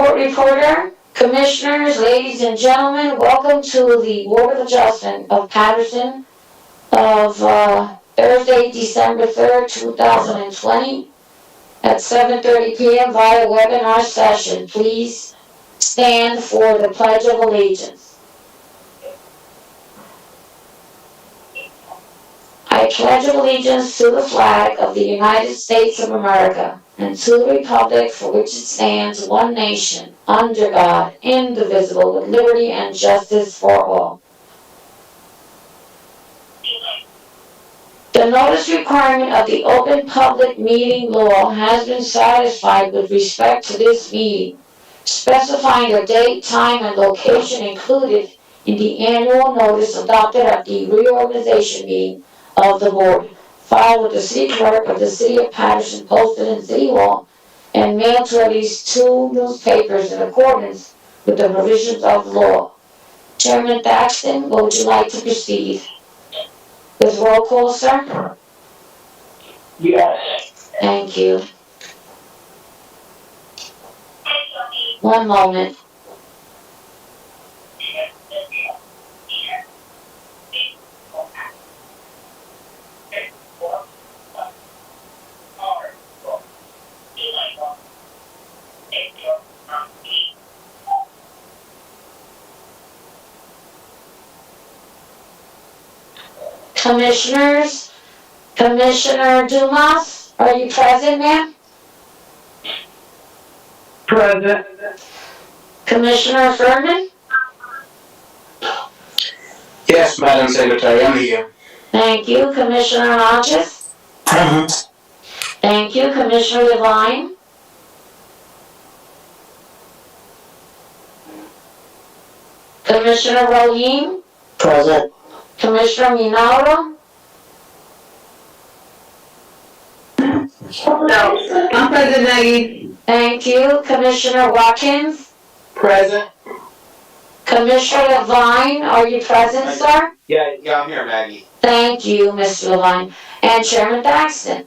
Court Reporter, Commissioners, ladies and gentlemen, welcome to the Board of Adjustment of Paterson of Thursday, December 3rd, 2020 at 7:30 p.m. via webinar session. Please stand for the Pledge of Allegiance. I pledge allegiance to the flag of the United States of America and to the republic for which it stands, one nation, under God, indivisible, with liberty and justice for all. The notice requirement of the Open Public Meeting Law has been satisfied with respect to this meeting, specifying the date, time, and location included in the annual notice adopted at the reorganization meeting of the board, filed with the city clerk of the city of Paterson, posted in City Hall, and mailed to at least 2 newspapers in accordance with the provisions of law. Chairman Thaxton, would you like to proceed with roll call, sir? Yes. Thank you. One moment. Commissioners, Commissioner Dumas, are you present, ma'am? Present. Commissioner Furman? Yes, Madam Secretary, I'm here. Thank you. Commissioner Hodges? Present. Thank you. Commissioner Devine? Commissioner Rolim? Present. Commissioner Minauro? No, I'm present, Maggie. Thank you. Commissioner Watkins? Present. Commissioner Levine, are you present, sir? Yeah, I'm here, Maggie. Thank you, Mr. Levine. And Chairman Thaxton?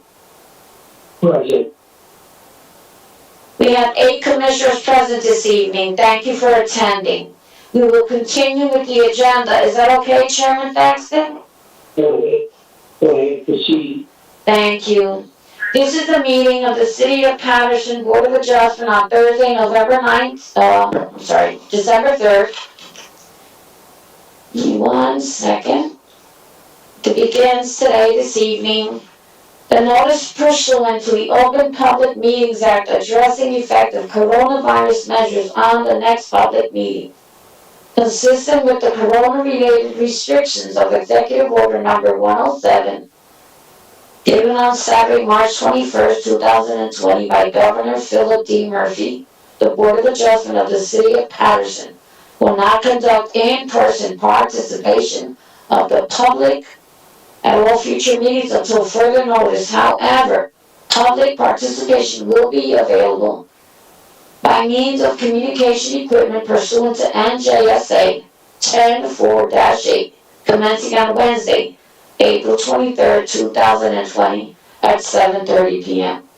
Present. We have 8 commissioners present this evening. Thank you for attending. We will continue with the agenda. Is that okay, Chairman Thaxton? Go ahead, proceed. Thank you. This is the meeting of the City of Paterson Board of Adjustment on Thursday, December 3rd. One second. It begins today, this evening. The notice pursuant to the Open Public Meetings Act addressing the effect of coronavirus measures on the next public meeting, consistent with the corona-related restrictions of Executive Order Number 107, given on Saturday, March 21st, 2020 by Governor Philip D. Murphy, the Board of Adjustment of the City of Paterson will not conduct in-person participation of the public at all future meetings until further notice. However, public participation will be available by means of communication equipment pursuant to NJSA 10-4-8, commencing on Wednesday, April 23rd, 2020 at 7:30 p.m.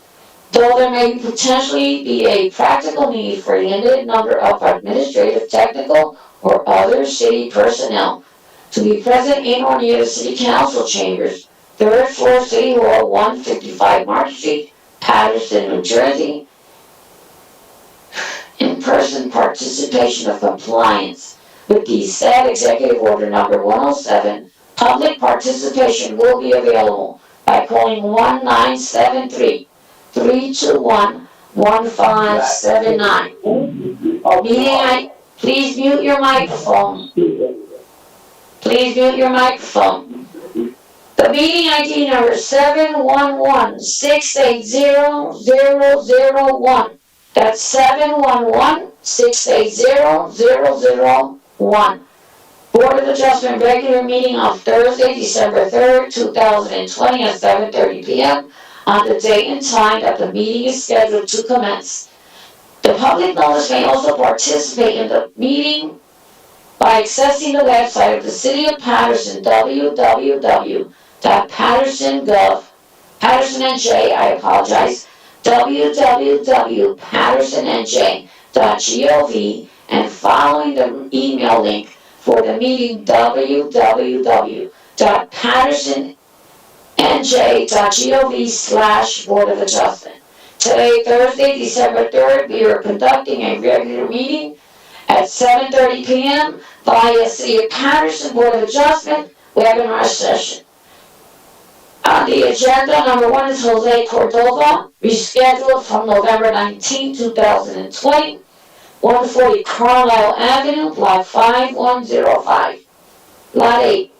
Though there may potentially be a practical need for a limited number of administrative, technical, or other city personnel to be present in or near the City Council chambers, 3rd floor, City Hall, 155 Market Street, Paterson, New Jersey, in-person participation of compliance with the said Executive Order Number 107, public participation will be available by calling 1973-321-1579. Please mute your microphone. Please mute your microphone. The meeting ID number 711-680-001. That's 711-680-001. Board of Adjustment regular meeting on Thursday, December 3rd, 2020 at 7:30 p.m. on the date and time that the meeting is scheduled to commence. The public notice may also participate in the meeting by accessing the website of the City of Paterson, www.paterson.gov, www.patersonnj www.patersongov and following the email link for the meeting www.patersonnj.gov/Board of Adjustment. Today, Thursday, December 3rd, we are conducting a regular meeting at 7:30 p.m. via City of Paterson Board of Adjustment webinar session. On the agenda, number 1 is Jose Cordova, rescheduled from November 19, 2020, 140 Carlisle Avenue, Block 5105. Lot 8.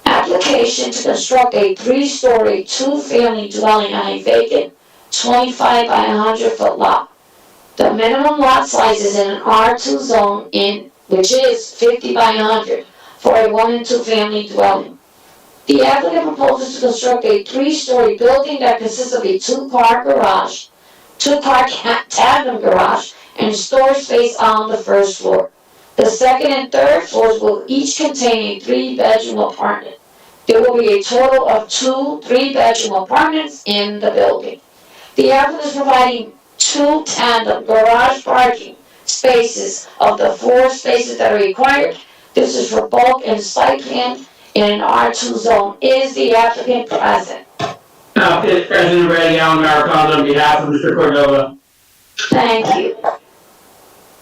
Application to construct a 3-story, 2-family dwelling on a vacant 25 by 100 foot lot. The minimum lot size is in an R2 zone which is 50 by 100 for a 1 and 2 family dwelling. The applicant proposes to construct a 3-story building that consists of a 2-car garage, 2-car tandem garage, and storage space on the first floor. The second and third floors will each contain a 3-bedroom apartment. There will be a total of 2 3-bedroom apartments in the building. The applicant is providing 2 tandem garage parking spaces of the 4 spaces that are required. This is for bulk and site plan in an R2 zone. Is the applicant present? President Ready, Alan Maricondo, on behalf of Mr. Cordova. Thank you.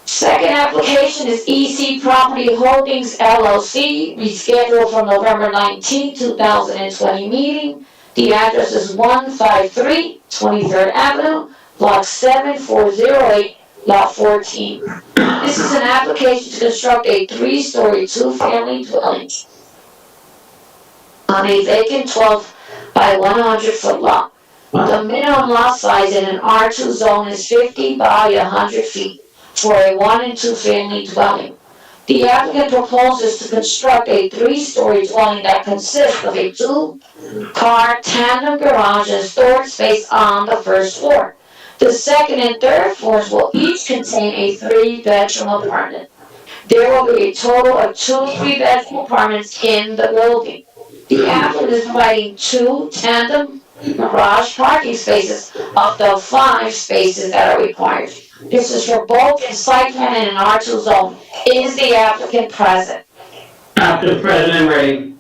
Second application is EC Property Holdings LLC, rescheduled from November 19, 2020 meeting. The address is 153 23rd Avenue, Block 7408, Lot 14. This is an application to construct a 3-story, 2-family dwelling on a vacant 12 by 100 foot lot. The minimum lot size in an R2 zone is 50 by 100 feet for a 1 and 2 family dwelling. The applicant proposes to construct a 3-story dwelling that consists of a 2-car tandem garage and storage space on the first floor. The second and third floors will each contain a 3-bedroom apartment. There will be a total of 2 3-bedroom apartments in the building. The applicant is providing 2 tandem garage parking spaces of the 5 spaces that are required. This is for bulk and site plan in an R2 zone. Is the applicant present? After President Ready.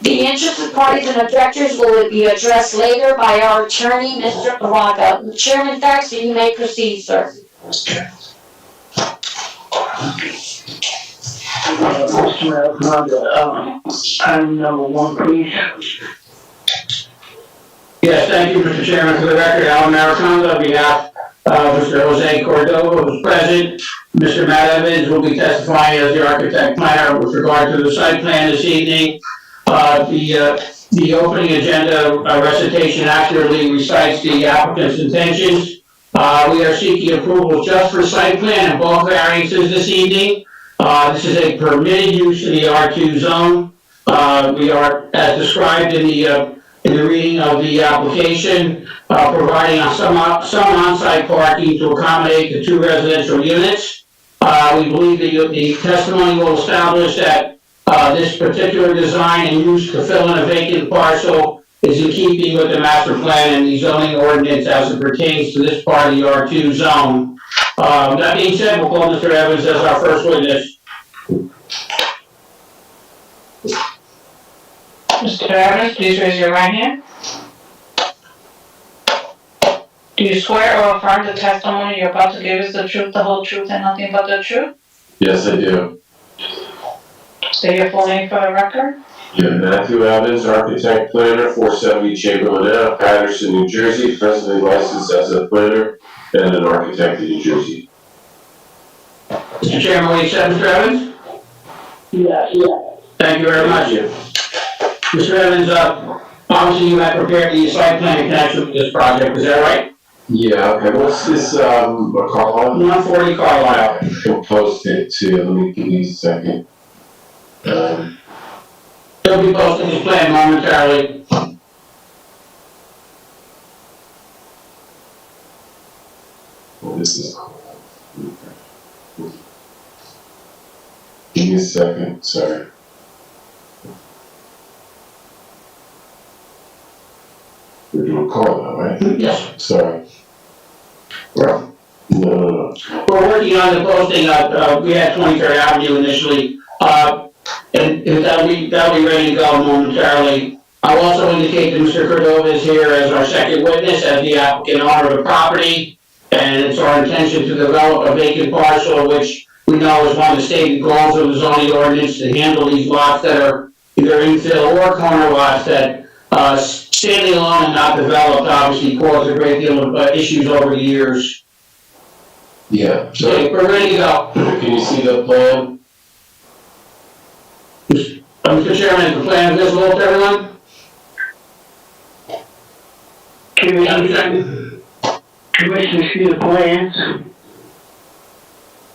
The interested parties and objectors will be addressed later by our attorney, Mr. Baraka. Chairman Thaxter, you may proceed, sir. Mr. Maricondo, item number 1, please. Yes, thank you, Mr. Chairman. For the record, Alan Maricondo, on behalf of Mr. Jose Cordova, who's present. Mr. Matt Evans will be testifying as the architect planner with regard to the site plan this evening. The opening agenda recitation accurately recites the applicant's intentions. We are seeking approval just for site plan and bulk variances this evening. This is a permitted use in the R2 zone. We are, as described in the reading of the application, providing some on-site parking to accommodate the 2 residential units. We believe that the testimony will establish that this particular design and use to fill in a vacant parcel is in keeping with the master plan and the zoning ordinance as it pertains to this part of the R2 zone. That being said, we'll call Mr. Evans as our first witness. Mr. Evans, please raise your right hand. Do you swear or affirm the testimony you're about to give is the truth, the whole truth, and nothing but the truth? Yes, I do. State your full name for the record. Yeah, Matthew Evans, architect planner, 470 Chamberlain Ave, Paterson, New Jersey, presently licensed as a planner and an architect in New Jersey. Mr. Chairman, will you accept Mr. Evans? Yes. Thank you very much. Mr. Evans, obviously you have prepared the site plan in connection with this project, is that right? Yeah, okay, what's this, Carlisle? 140 Carlisle. I'll post it too, let me give you a second. He'll be posting his plan momentarily. Well, this is. Give me a second, sorry. We're doing Carlisle, right? Yes. Sorry. Well, No. We're working on the posting of, we had 23rd Avenue initially, and that'll be ready to go momentarily. I'll also indicate that Mr. Cordova is here as our second witness, as the applicant owner of the property, and it's our intention to develop a vacant parcel, which we know is one of the stated goals of the zoning ordinance, to handle these lots that are either infill or corner lots that, standing alone and not developed, obviously cause a great deal of issues over the years. Yeah. Okay, we're ready to go. Can you see the plan? Mr. Chairman, is the plan visible to everyone? Commissioner, see the plans?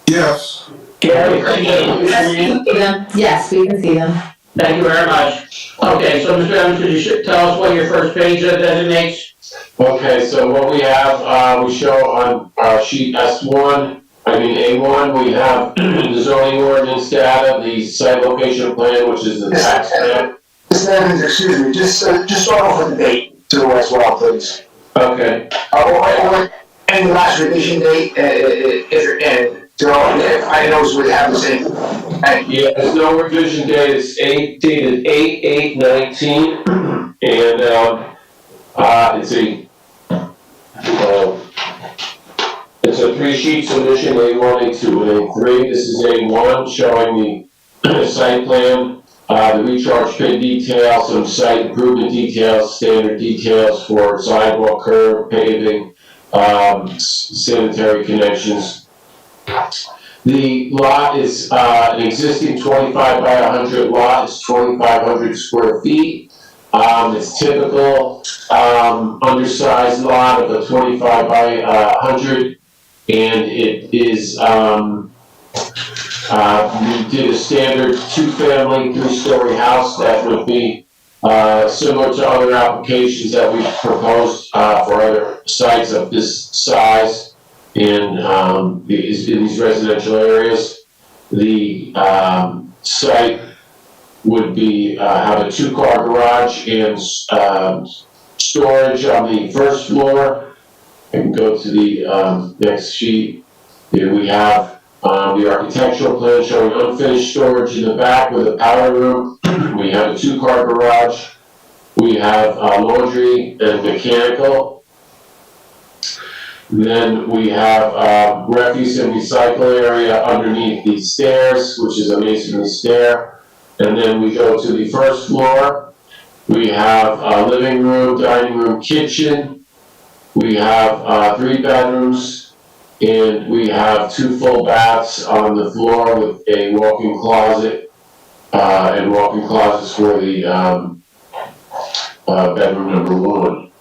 Yes. Gary, Yes, we can see them. Yes, we can see them. Thank you very much. Okay, so Mr. Evans, could you tell us what your first page designates? Okay, so what we have, we show on sheet S1, A1, we have the zoning ordinance data, the site location plan, which is the tax map. Mr. Evans, excuse me, just start off with the date too as well, please. Okay, And the last revision date, if I know we have the same. yeah, there's no revision date, it's dated 8/8/19, and, it's a 3-sheet submission, A1, A2, and A3. This is A1 showing the site plan, the recharge pit detail, some site improvement details, standard details for sidewalk, curb, paving, sanitary connections. The lot is an existing 25 by 100 lot, it's 2,500 square feet. It's typical undersized lot of a 25 by 100, and it is, we did a standard 2-family, 3-story house that would be similar to other applications that we've proposed for other sites of this size in these residential areas. The site would be have a 2-car garage and storage on the first floor. I can go to the next sheet. Here we have the architectural plan showing unfinished storage in the back with a powder room. We have a 2-car garage. We have laundry and mechanical. Then we have refuse and recycle area underneath the stairs, which is a masonry stair. And then we go to the first floor. We have a living room, dining room, kitchen. We have 3 bedrooms, and we have 2 full baths on the floor with a walk-in closet, and walk-in closets for the bedroom number 1.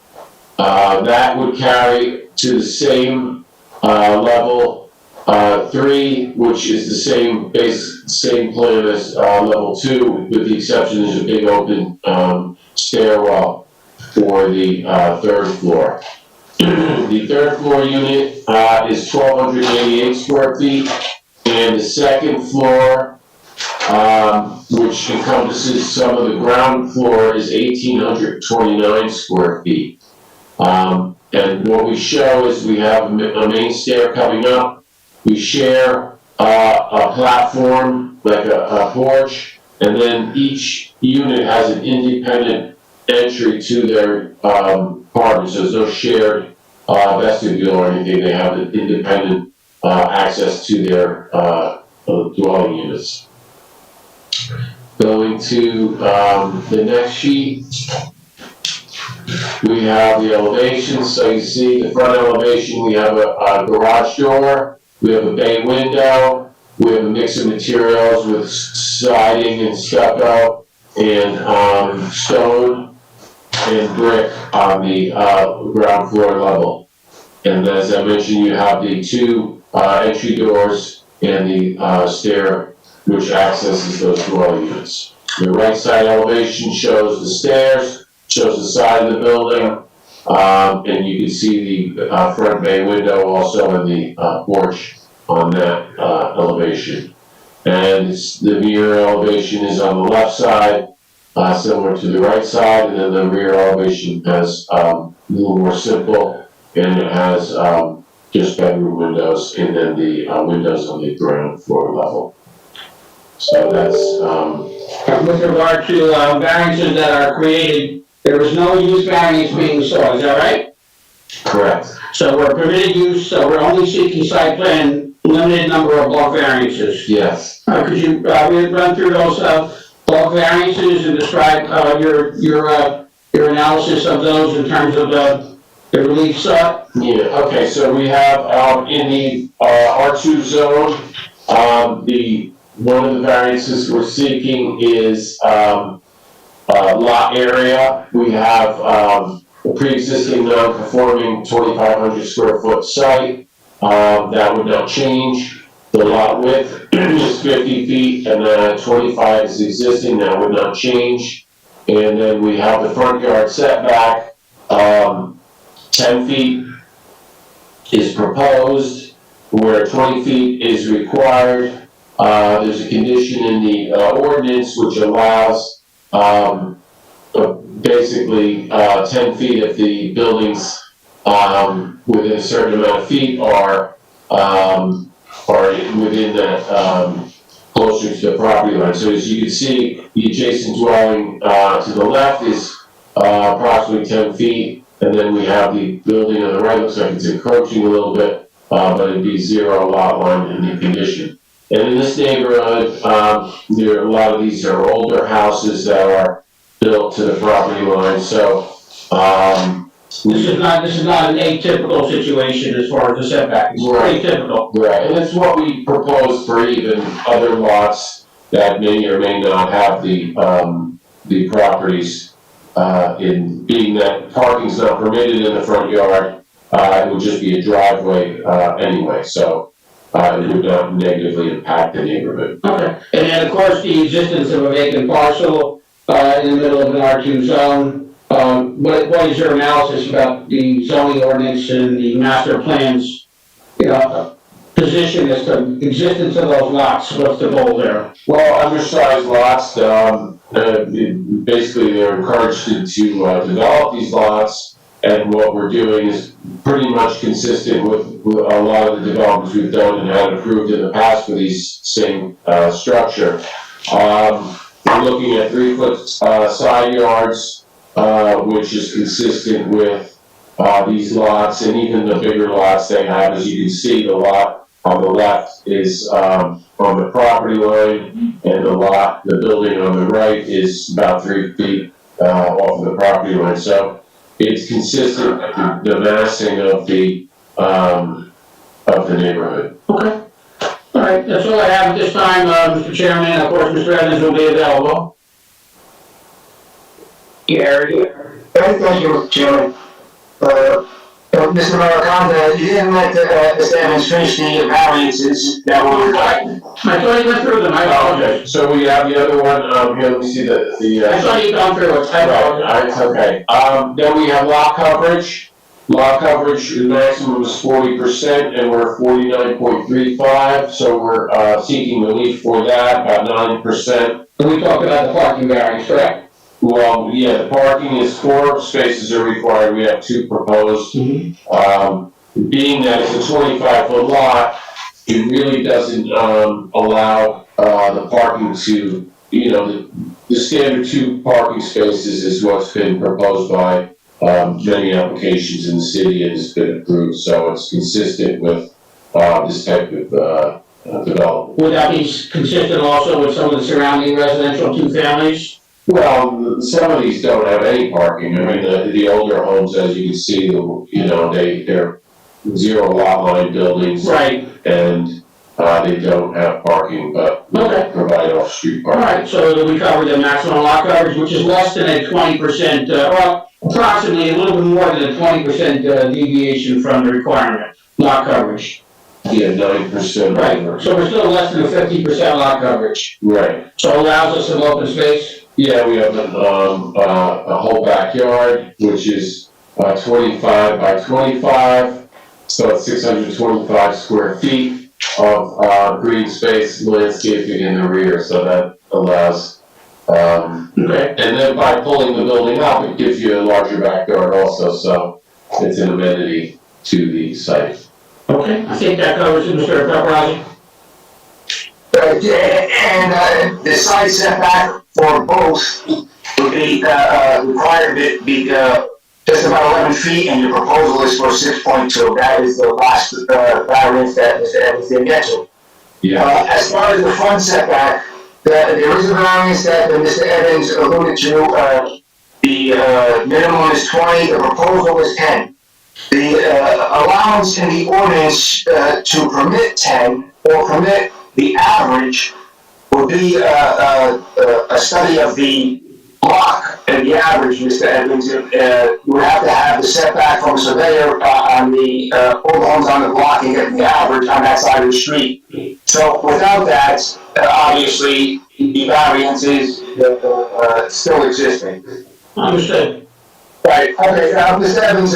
That would carry to the same level 3, which is the same plan as level 2, with the exception there's a big open stairwell for the 3rd floor. The 3rd floor unit is 1,288 square feet, and the 2nd floor, which encompasses some of the ground floor, is 1,829 square feet. And what we show is we have a main stair coming up. We share a platform, like a porch, and then each unit has an independent entry to their apartment. So there's no shared vestibule or anything. They have an independent access to their dwelling units. Going to the next sheet. We have the elevations, so you see the front elevation, we have a garage door, we have a bay window, we have a mix of materials with siding and stucco and stone and brick on the ground floor level. And as I mentioned, you have the 2 entry doors and the stair which accesses those dwelling units. The right side elevation shows the stairs, shows the side of the building, and you can see the front bay window also in the porch on that elevation. And the mirror elevation is on the left side, similar to the right side, and then the rear elevation has a little more simple, and it has just bedroom windows, and then the windows on the ground floor level. So that's, With regard to variances that are created, there was no use variance being sought, is that right? correct. So we're permitted use, so we're only seeking site plan, limited number of bulk variances. Yes. Could you run through those bulk variances and describe your analysis of those in terms of the relief sought? Yeah, okay, so we have, in the, R2 zone, one of the variances we're seeking is, lot area. We have, a pre-existing non-conforming 2,500 square foot site, that would not change. The lot width is 50 feet, and then 25 is existing, that would not change. And then we have the front yard setback, 10 feet is proposed, where 20 feet is required. There's a condition in the ordinance which allows basically 10 feet if the buildings within a certain amount of feet are within that closer to the property line. So as you can see, the adjacent dwelling to the left is approximately 10 feet. And then we have the building on the right, looks like it's encroaching a little bit, but it'd be 0 lot line in the condition. And in this neighborhood, a lot of these are older houses that are built to the property line, so, This is not an atypical situation as far as the setback, it's pretty typical. right, and it's what we propose for even other lots that may or may not have the properties. In being that parking's not permitted in the front yard, it would just be a driveway, anyway, so, it would not negatively impact the neighborhood. Okay, and then of course the existence of a vacant parcel, in the middle of an R2 zone. What is your analysis about the zoning ordinance and the master plans, position as to existence of those lots? What's the goal there? Well, undersized lots, basically they're encouraged to develop these lots, and what we're doing is pretty much consistent with a lot of the developments we've done and had approved in the past for these same structure. We're looking at 3-foot side yards, which is consistent with these lots, and even the bigger lots they have. As you can see, the lot on the left is on the property line, and the building on the right is about 3 feet off of the property line. So it's consistent with the massing of the neighborhood. Okay. All right, that's all I have at this time, Mr. Chairman. Of course, Mr. Evans will be available. Gary? Thank you, Mr. Chairman. Mr. Maracanda, you didn't let the Evans finish the variances that were required. I thought you went through them, I apologize. So we have the other one, here, let me see the. I thought you'd gone through it, I apologize. Right, okay. Then we have lot coverage. Lot coverage, the maximum is 40%, and we're 49.35, so we're seeking relief for that, about 9%. And we talked about the parking variance, correct? Well, yeah, the parking is 4 spaces are required, we have 2 proposed. Being that it's a 25-foot lot, it really doesn't allow the parking to, the standard 2 parking spaces is what's been proposed by many applications in the city and has been approved, so it's consistent with this type of development. Would that be consistent also with some of the surrounding residential 2 families? Well, some of these don't have any parking. I mean, the older homes, as you can see, they're 0 lot line buildings. Right. And they don't have parking, but Okay. provide off-street All parking. right, so we covered the maximum lot coverage, which is less than a 20%, well, approximately a little bit more than a 20% deviation from the requirement, lot coverage. Yeah, 9%. Right, so we're still less than a 50% lot coverage. Right. So it allows us some open space. Yeah, we have a whole backyard, which is 25 by 25, so it's 625 square feet of green space, landscaping in the rear, so that allows. Okay. And then by pulling the building up, it gives you a larger backyard also, so it's an amenity to the site. Okay, I think that covers it, Mr. Pepperoni. And the side setback for both would be, required to be, just about 11 feet, and your proposal is for 6.2. That is the last, variance that Mr. Evans did get to. As far as the front setback, there is a variance that Mr. Evans alluded to, the, minimum is 20, the proposal is 10. The, allowance in the ordinance, to permit 10, or permit the average, would be, a study of the block and the average, Mr. Evans. You would have to have the setback from a surveyor, on the, all the homes on the block and get the average on that side of the street. So without that, obviously, the variance is, still existing. Understood. Right, okay, Mr. Evans,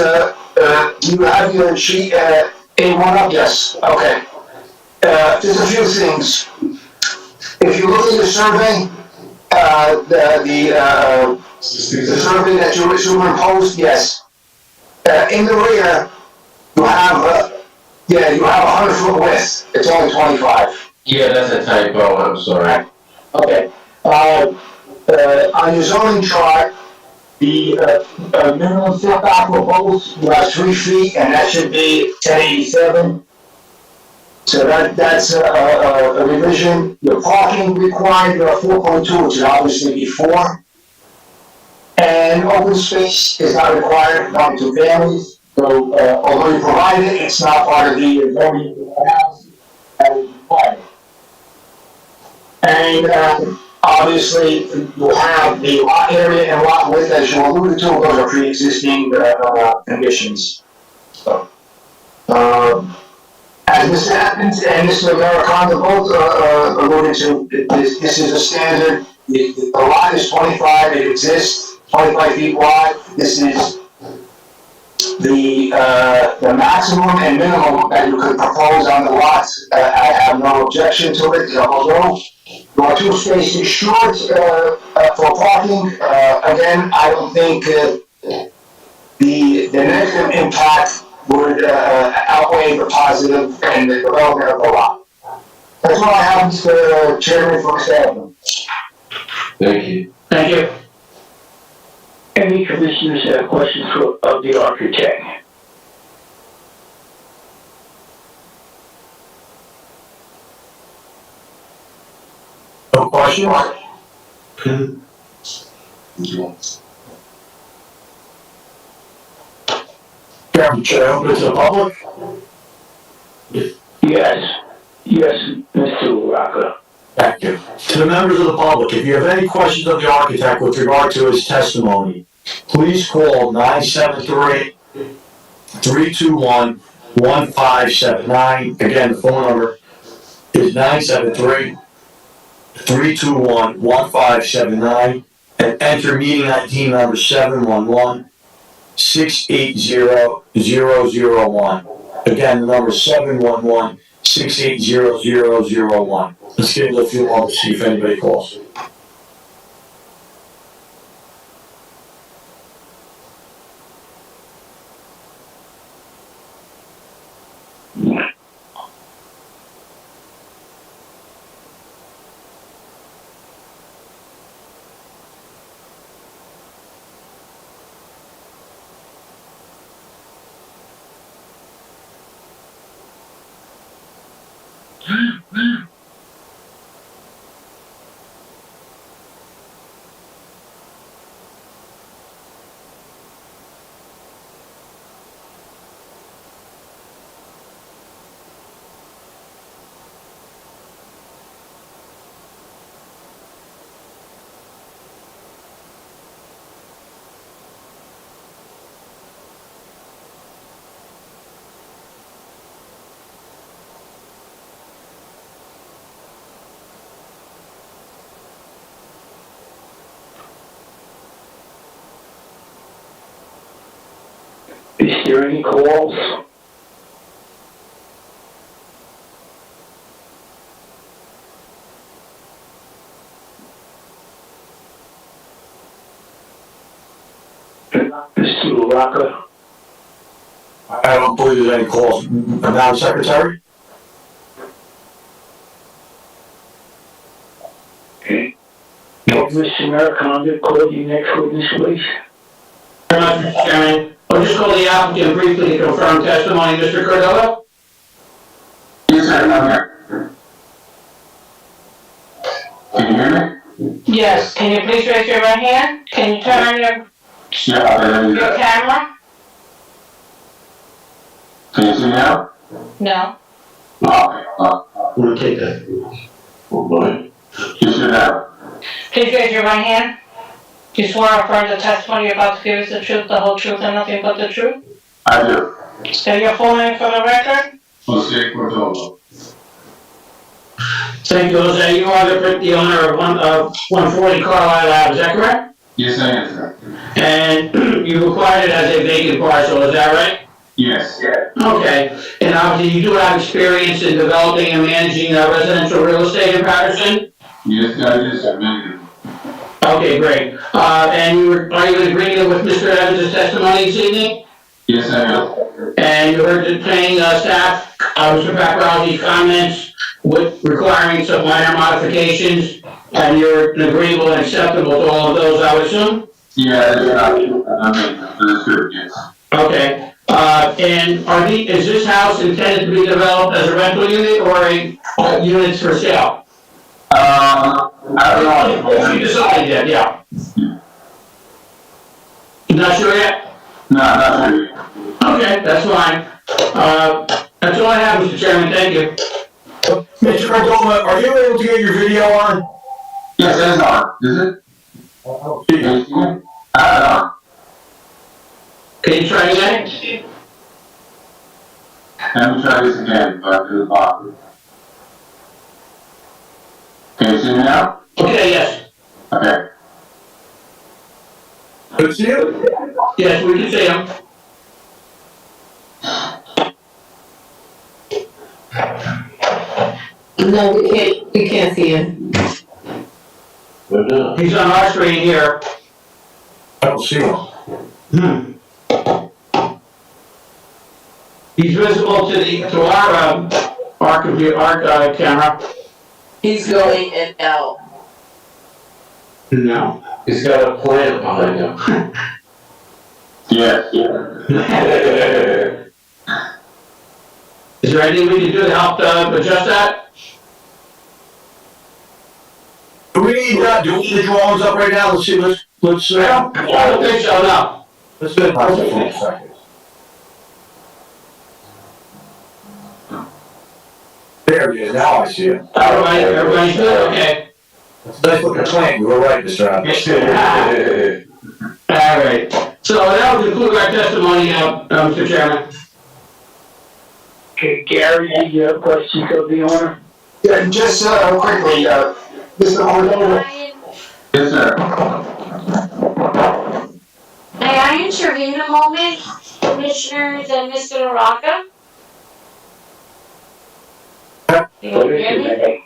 you have your sheet, A1 up? Yes, okay. Just a few things. If you look at the survey, the survey that you superimposed, yes. In the rear, you have, you have 100-foot width, it's only 25. Yeah, that's a typo, I'm sorry. Okay. On your zoning chart, the, minimum setback for both, you have 3 feet, and that should be 1087. So that's a revision. Your parking required, 4.2, which is obviously before. And open space is not required, not to families. So, although you provide it, it's not part of the zoning of the house, that is required. And, obviously, you have the lot area and lot width, as you alluded to, those are pre-existing, conditions. So, as Mr. Atkins and Mr. Americano both, alluded to, this is a standard. The lot is 25, it exists, 25 feet wide. This is the maximum and minimum that you could propose on the lots. I have no objection to it, although there are 2 spaces short, for parking. Again, I don't think, the negative impact would, outweigh the positive and the development of the lot. That's all I have, Mr. Chairman, for Mr. Evans. Thank you. Thank you. Any commissioners have questions of the architect? No question? Chairman, should I open it to the public? Yes, Mr. Rocca. Thank you. To the members of the public, if you have any questions of the architect with regard to his testimony, please call 973-321-1579. Again, the phone number is 973-321-1579, and enter meeting ID number 711-680-001. Again, the number 711-680-001. Let's give it a few moments to see if anybody calls. Is there any calls? Mr. Rocca? I don't believe there's any calls. Madam Secretary? Okay. Mr. Americano, call the next witness, please. Very much, Mr. Chairman. I'll just call the applicant briefly to confirm testimony. Mr. Cordova? Yes, sir, I'm here. Can you hear me? Yes, can you please raise your right hand? Can you turn on your camera? Can you see me now? No. Okay, We'll take that. oh boy. You see now? Please raise your right hand. Do you swear or affirm the testimony you're about to give is the truth, the whole truth, and nothing but the truth? I do. Say your full name for the record. Jose Cordova. Thank you, Jose. You are the owner of 140 Carlisle Ave, is that correct? Yes, I am, sir. And you acquired it as a vacant parcel, is that right? Yes. Okay. And obviously you do have experience in developing and managing residential real estate in Paterson? Yes, I do, sir. Many. Okay, great. And are you in agreement with Mr. Evans' testimony this evening? Yes, I am. And you heard the planning staff, Mr. Paparozzi's comments with requiring some minor modifications, and you're agreeable and acceptable to all of those, I would assume? Yeah, that's good, yes. Okay. And is this house intended to be developed as a rental unit or a units for sale? I don't know. If you decide yet, yeah. You're not sure yet? No, not really. Okay, that's fine. That's all I have, Mr. Chairman, thank you. Mr. Cordova, are you able to get your video on? Yes, it is on. Is it? I don't know. Can you try again? Let me try this again, but it was awkward. Can you see me now? Okay, yes. Okay. Good to see you. Yes, we can see him. No, we can't see him. He's on our screen here. I don't see him. He's visible to our computer, camera. He's going in and out. No. He's got a plant behind him. Yeah. Is there anything we can do to help adjust that? Do we need the drawings up right now? Let's see, let's, I don't think so, no. let's do it for a second. There it is, now I see it. Everybody's good, okay. Nice looking plant, you were right, Mr. Evans. All right. So that would conclude our testimony, Mr. Chairman. Okay, Gary, you have questions of the owner? Yeah, just quickly, Mr. Cordova. Yes, sir. May I intervene a moment, Commissioners and Mr. LaRocca? You What can is hear me? it?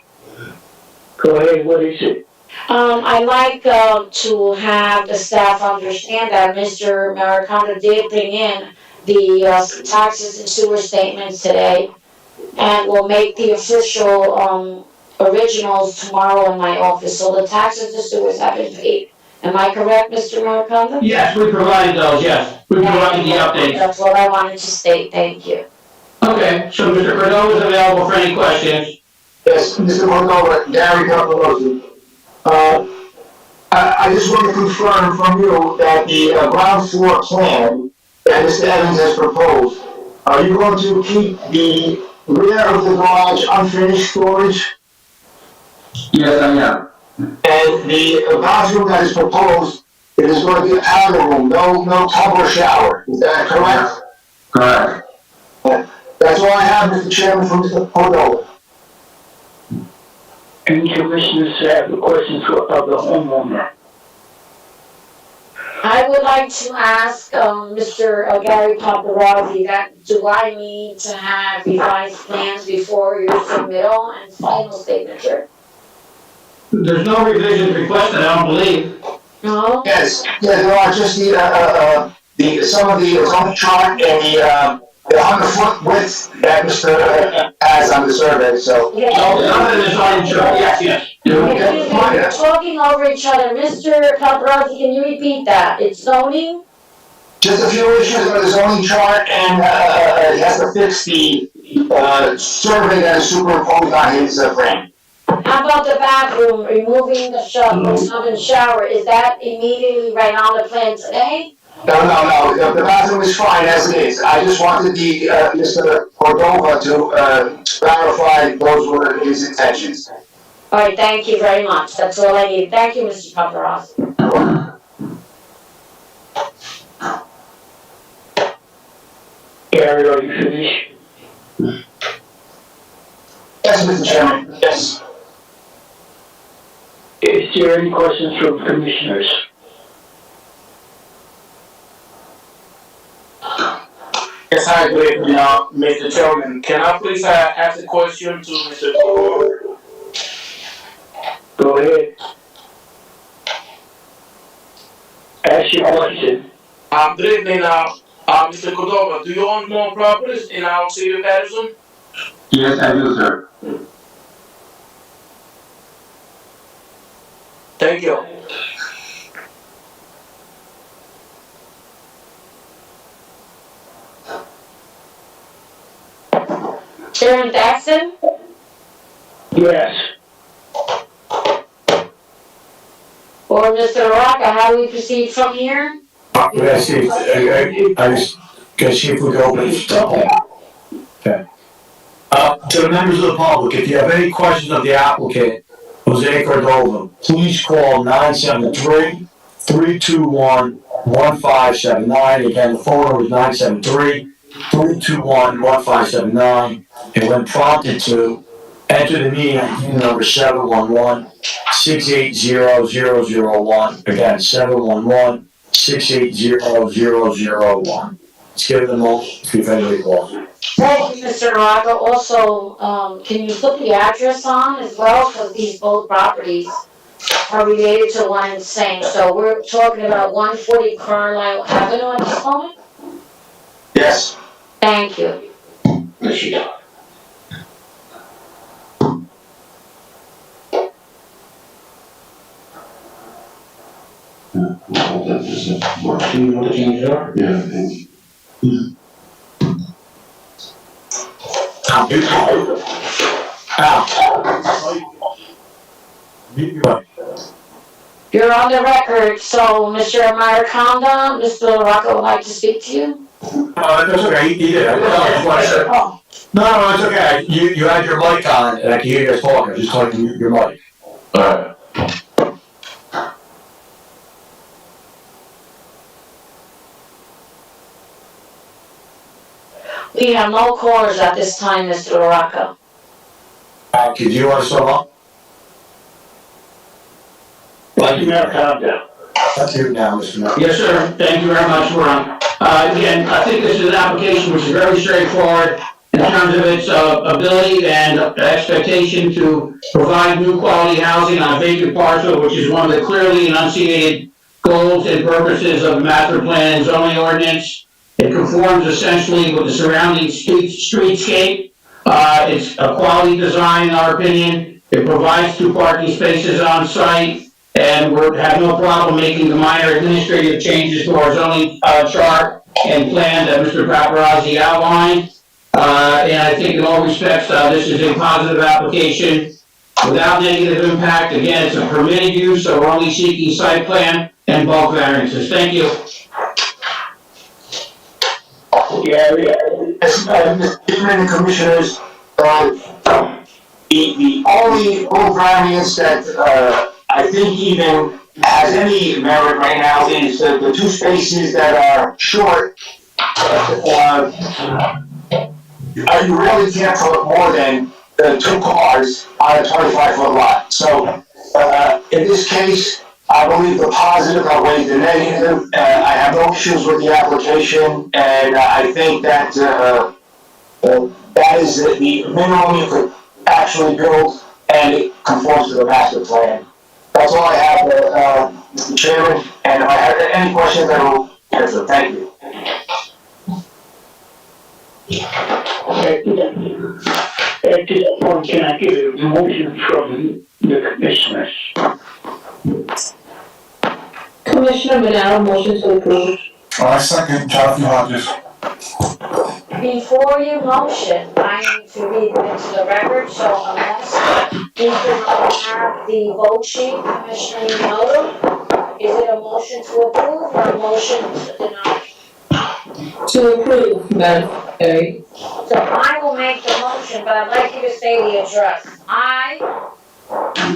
Go ahead, what is it? I'd like to have the staff understand that Mr. Maricano did bring in the taxes and sewer statements today, and will make the official originals tomorrow in my office, so the taxes and sewers have been paid. Am I correct, Mr. Maricano? Yes, we provided those, yes. We provided the updates. That's what I wanted to state, thank you. Okay, so Mr. Cordova is available for any questions. Yes, Mr. Cordova, Gary Paparozzi. I just want to confirm from you that the ground floor plan that Mr. Evans has proposed, are you going to keep the rear of the garage unfinished storage? Yes, I am. And the bathroom that is proposed, it is going to be an outer room, no tub or shower, is that correct? Correct. That's all I have, Mr. Chairman, from Mr. Cordova. Any commissioners have the questions of the homeowner? I would like to ask Mr. Gary Paparozzi that do I need to have revised plans before your submittal and final signature? There's no revisions requested, I don't believe. No? Yes, there are just some of the zone chart and the 100-foot width that Mr. has on the survey, so. No, none of the zoning chart, yes. Excuse me, we're talking over each other. Mr. Paparazzi, can you repeat that? It's zoning? Just a few issues with the zoning chart, and, he has to fix the, survey that is superimposed on his, frame. How about the bathroom, removing the tub and shower? Is that immediately right on the plan today? No, the bathroom is fine as it is. I just wanted the, Mr. Cordova to, clarify those were his intentions. All right, thank you very much. That's all I need. Thank you, Mr. Paparazzi. Gary, are you finished? Yes, Mr. Chairman, yes. Is there any questions from commissioners? Yes, hi, good evening, Mr. Chairman. Can I please ask a question to Mr. Cordova? Go ahead. Ask your question. Good evening, Mr. Cordova. Do you own more properties in our city of Paterson? Yes, I do, sir. Thank you. Sharon Jackson? Yes. Or Mr. Rocca, how do we proceed from here? Let's see, I just, can see if we go open this up. Okay. To the members of the public, if you have any questions of the applicant, Jose Cordova, please call 973-321-1579. Again, the phone number is 973-321-1579. And when prompted to, enter the meeting ID number 711-680-001. Again, 711-680-001. Let's give it a moment, see if anybody calls. Thank you, Mr. Rocca. Also, can you put the address on as well? Because these both properties are related to one and the same. So we're talking about 140 Carlisle Avenue at this moment? Yes. Thank you. Yes, you do. You're on the record, so Mr. Mariconda, Mr. Rocca would like to speak to you? That's okay, he did. Oh. No, it's okay. You had your mic on, and I can hear you guys talking. I'm just talking your mic. Alright. We have no callers at this time, Mr. Rocca. Do you want to sum up? Thank you, Mayor Condon. That's you now, Mr. Mayor. Yes, sir. Thank you very much, Ron. Again, I think this is an application which is very straightforward in terms of its ability and expectation to provide new quality housing on a vacant parcel, which is one of the clearly enunciated goals and purposes of the master plan and zoning ordinance. It conforms essentially with the surrounding streetscape. It's a quality design, in our opinion. It provides 2 parking spaces on site. And we have no problem making the minor administrative changes to our zoning chart and plan that Mr. Paparazzi outlined. And I think in all respects, this is a positive application without negative impact. Again, it's a permitted use, so we're only seeking site plan and bulk variances. Thank you. Gary, Mr. Chairman and Commissioners, the only bulk variance that, I think even has any merit right now is the 2 spaces that are short. You really can't put more than 2 cars on a 25-foot lot. So, in this case, I believe the positive outweighs the negative. I have no issues with the application, and I think that that is the minimum you could actually build, and it conforms to the master plan. That's all I have, Mr. Chairman, and if I have any questions, I will answer. Thank you. At this point, can I get a motion from the commissioners? Commissioner Manero, motion to approve. I second Jonathan Hodges. Before you motion, I need to read it into the record, so unless you do have the vote sheet, Commissioner Minoto, is it a motion to approve or a motion to deny? To approve, Madam Secretary. So I will make the motion, but I'd like you to say the address. I,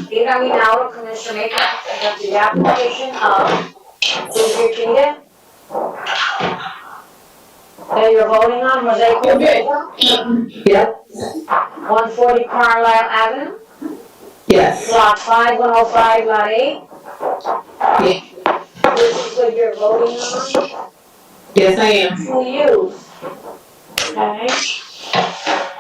Rita Minato, Commissioner Maker, present the application of, please repeat it. That you're voting on, Jose Cordova, Yep. 140 Carlisle Avenue, Yes. Lot 5, 105, Lot 8. Yeah. This is what you're voting on. Yes, I am. To use, okay?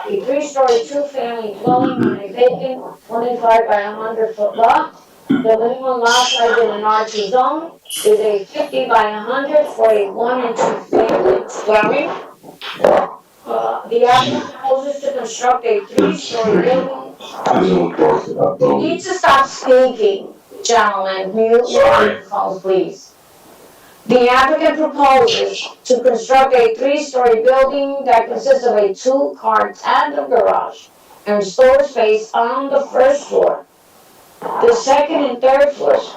A 3-story, 2-family dwelling on a vacant 25 by 100 foot lot. The minimum lot size in an R2 zone is a 50 by 100 for a 1 and 2 family dwelling. The applicant proposes to construct a 3-story building. You need to stop speaking, gentlemen. Mute your microphones, please. The applicant proposes to construct a 3-story building that consists of a 2-car tandem garage and storage space on the first floor. The second and third floors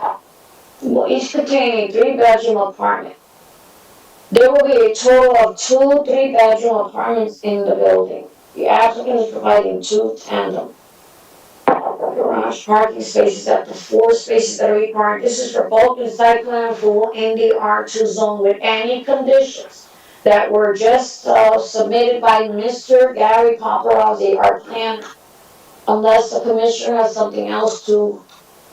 will each contain a 3-bedroom apartment. There will be a total of 2 3-bedroom apartments in the building. The applicant is providing 2 tandem garage parking spaces at the 4 spaces that are required. This is for both the site plan approval in the R2 zone with any conditions that were just submitted by Mr. Gary Paparazzi, our planner. Unless the commissioner has something else to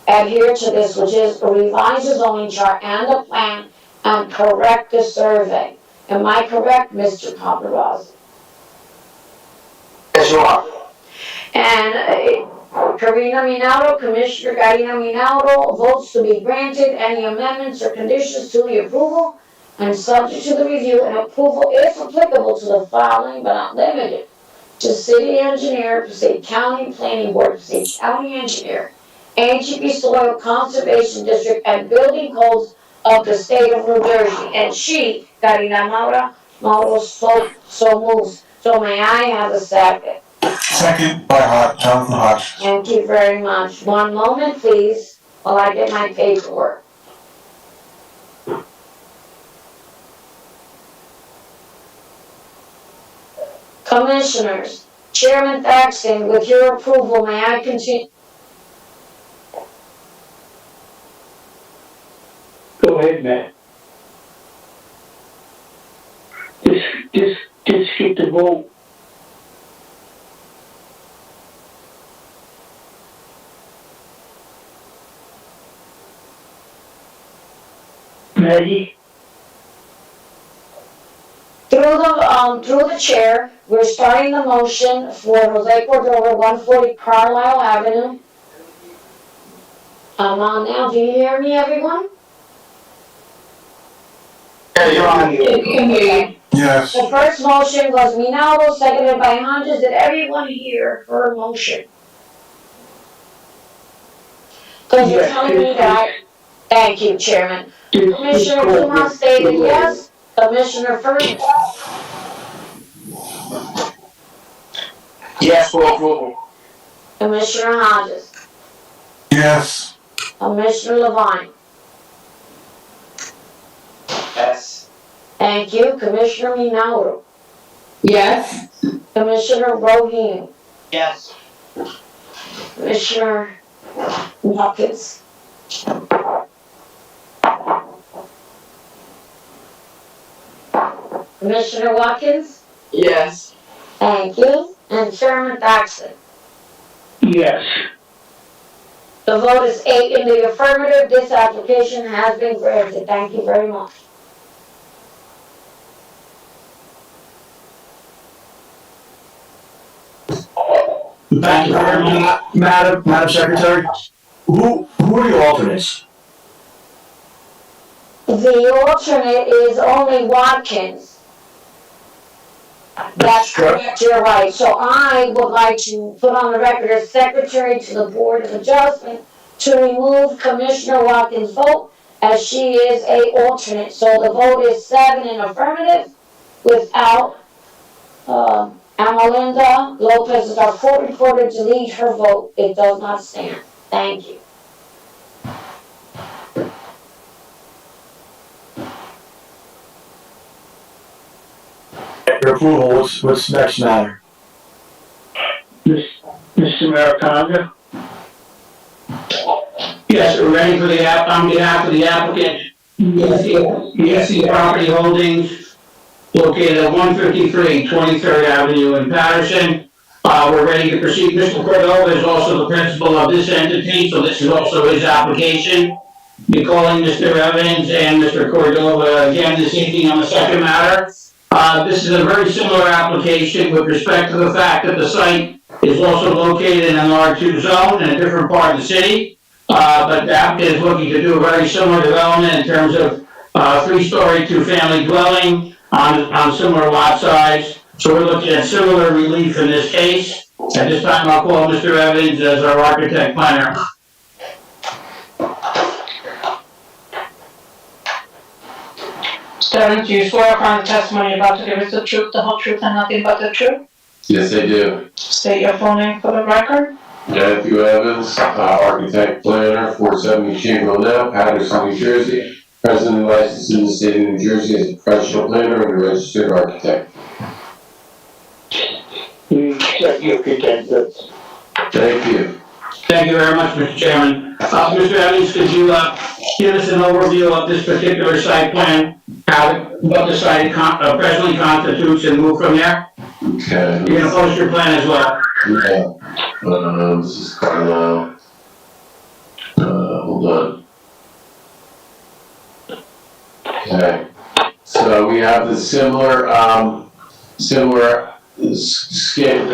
adhere to this, which is revise the zoning chart and the plan and correct the survey. Am I correct, Mr. Paparazzi? Yes, you are. And Karina Minato, Commissioner Karina Minato votes to be granted any amendments or conditions to the approval and subject to the review and approval if applicable to the following but not limited to city engineer, Passaic County Planning Board, Passaic County Engineer, AGP Soil Conservation District, and building codes of the state of New Jersey. And she, Karina Mauro, so moves. So may I have a second? Second by Jonathan Hodges. Thank you very much. One moment, please, while I get my paperwork. Commissioners, Chairman Thaxton, with your approval, may I continue? Go ahead, Matt. Just get the vote. Maggie? Through the chair, we're starting the motion for Jose Cordova, 140 Carlisle Avenue. I'm on now. Do you hear me, everyone? Yeah, you're on. Can hear you. Yes. The first motion was Minato, seconded by Hodges. Did everyone hear her motion? Because you're telling me that. Thank you, Chairman. Commissioner Dumas stated yes. Commissioner Furman. Yes for approval. Commissioner Hodges. Yes. Commissioner Levine. Yes. Thank you. Commissioner Minato. Yes. Commissioner Rohini. Yes. Commissioner Watkins. Commissioner Watkins? Yes. Thank you. And Chairman Thaxton. Yes. The vote is 8 in the affirmative. This application has been granted. Thank you very much. Thank you very much, Madam Secretary. Who are your alternates? The alternate is only Watkins. That's correct, you're right. So I would like to put on the record as secretary to the Board of Adjustment to remove Commissioner Watkins' vote as she is a alternate. So the vote is 7 in affirmative without, Amalinda Lopez is our court reporter. Delete her vote. It does not stand. Thank you. Your approval, what's next matter? Mr. Americano? Yes, we're ready for the on behalf of the applicant, EC Property Holdings, located at 153 23rd Avenue in Paterson. We're ready to proceed. Mr. Cordova is also the principal of this entity, so this is also his application. Be calling Mr. Evans and Mr. Cordova again this evening on the second matter. This is a very similar application with respect to the fact that the site is also located in an R2 zone in a different part of the city. But the applicant is looking to do a very similar development in terms of 3-story, 2-family dwelling on similar lot size. So we're looking at similar relief in this case. At this time, I'll call Mr. Evans as our architect planner. Mr. Evans, do you swear upon the testimony you're about to give us the truth, the whole truth, and nothing but the truth? Yes, I do. State your full name for the record. Matthew Evans, architect planner, 470 Chamberlain Ave, Paterson, New Jersey. Presently licensed in the state of New Jersey as a professional planner and a registered architect. You accept your credentials. Thank you. Thank you very much, Mr. Chairman. Mr. Evans, could you give us an overview of this particular site plan, what the site presently constitutes, and move from there? Okay. You're gonna post your plan as well. Yeah. This is Carlisle. Hold on. Okay. So we have the similar scale,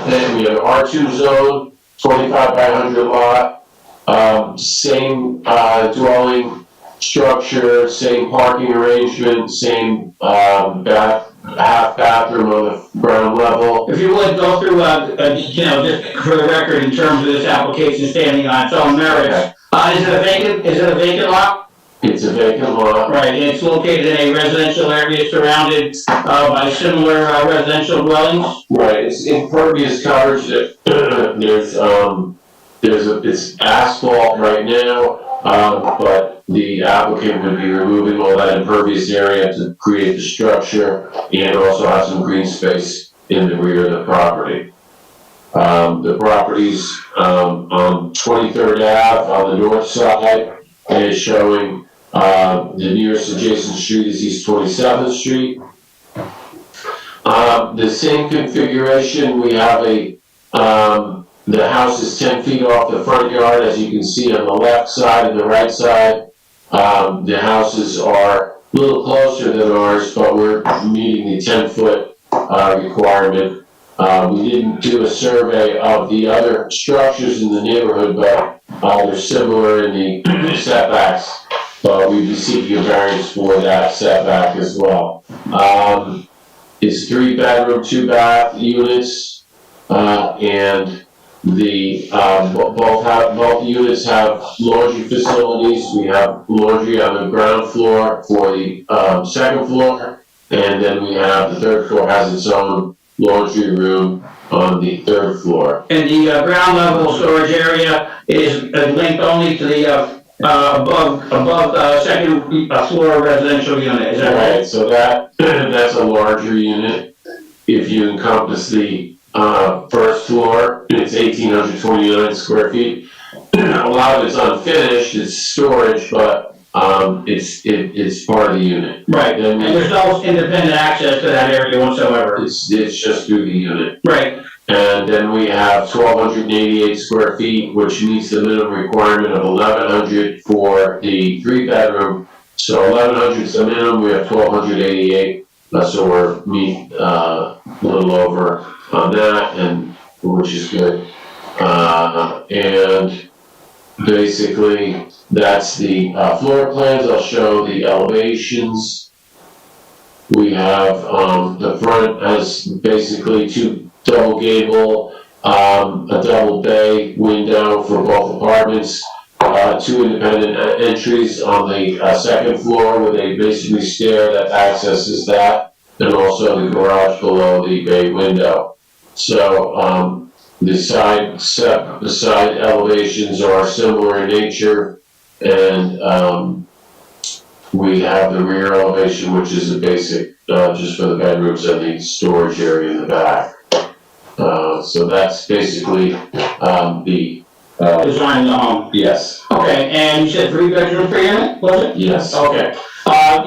then we have R2 zone, 25 by 100 lot, same dwelling structure, same parking arrangement, same half bathroom on the ground level. If you would go through, just for the record, in terms of this application standing on its own merits. Is it a vacant lot? It's a vacant lot. Right, it's located in a residential area surrounded by similar residential dwellings? Right, it's impervious coverage. It's asphalt right now, but the applicant would be removing all that impervious area to create the structure and also have some green space in the rear of the property. The property's on 23rd Ave on the north side, and it's showing the nearest adjacent street is East 27th Street. The same configuration, we have the house is 10 feet off the front yard, as you can see on the left side and the right side. The houses are a little closer than ours, but we're meeting the 10-foot requirement. We didn't do a survey of the other structures in the neighborhood, but they're similar in the setbacks. But we'd be seeking a variance for that setback as well. It's 3-bedroom, 2-bath units, and the both units have laundry facilities. We have laundry on the ground floor for the second floor, and then we have the third floor has its own laundry room on the third floor. And the ground level storage area is linked only to the above second floor residential unit, is that right? Right, so that's a larger unit. If you encompass the first floor, it's 1,829 square feet. A lot of it's unfinished, it's storage, but it's part of the unit. Right, and there's no independent access to that area whatsoever. It's just through the unit. Right. And then we have 1,288 square feet, which meets the minimum requirement of 1,100 for the 3-bedroom. So 1,100 is the minimum, we have 1,288, so we're a little over on that, and which is good. And basically, that's the floor plans. I'll show the elevations. We have, the front has basically two double gable, a double bay window for both apartments, two independent entries on the, second floor with a basically stair that accesses that, and also the garage below the bay window. So, the side elevations are similar in nature, and, we have the rear elevation, which is a basic, just for the bedrooms and the storage area in the back. So that's basically, the, Design of the home. yes, Okay, and you said 3 bedroom per unit, was it? yes. Okay.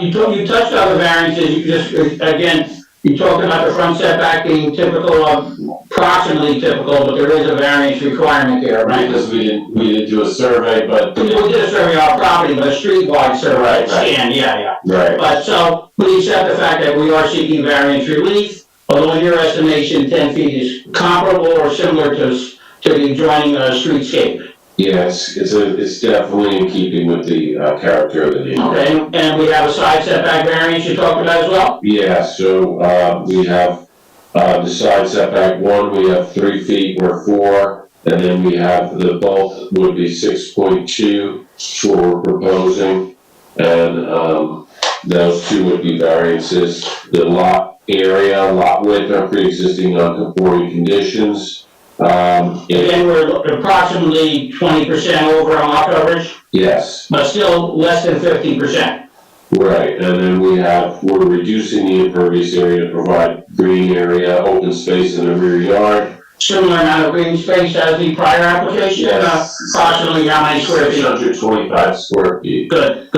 You touched on the variances, you just, again, you talked about the front setback being typical of, approximately typical, but there is a variance requirement there, right? Because we didn't do a survey, but. We did a survey on property, but a streetwide survey, Right. scan, yeah. Right. But so, we accept the fact that we are seeking variance relief, although in your estimation, 10 feet is comparable or similar to the adjoining streetscape. Yes, it's definitely in keeping with the, character of the neighborhood. Okay, and we have a side setback variance you talked about as well? Yeah, so, we have, the side setback 1, we have 3 feet or 4, and then we have the both would be 6.2 for we're proposing, and, those 2 would be variances. The lot area, lot width are pre-existing non-conforming conditions. Again, we're approximately 20% over on lot coverage, Yes, but still less than 50%. right, and then we're reducing the impervious area to provide green area, open space in the rear yard. Similar amount of green space as the prior application, approximately how many square feet? 625 square feet. Good,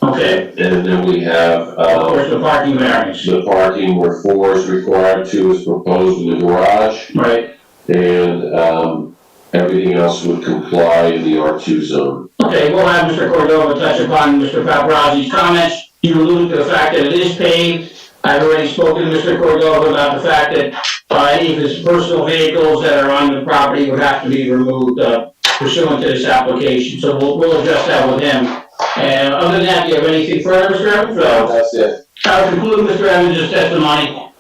okay. And then we have, Of course, the parking variance. the parking where 4 is required, 2 is proposed in the garage, Right. and, everything else would comply in the R2 zone. Okay, we'll have Mr. Cordova touch upon Mr. Paparazzi's comments. You alluded to the fact that it is paved. I've already spoken to Mr. Cordova about the fact that any of his personal vehicles that are on the property would have to be removed pursuant to this application. So we'll address that with him. And other than that, do you have anything further, Mr. Evans? That's it. I'll conclude Mr. Evans' testimony.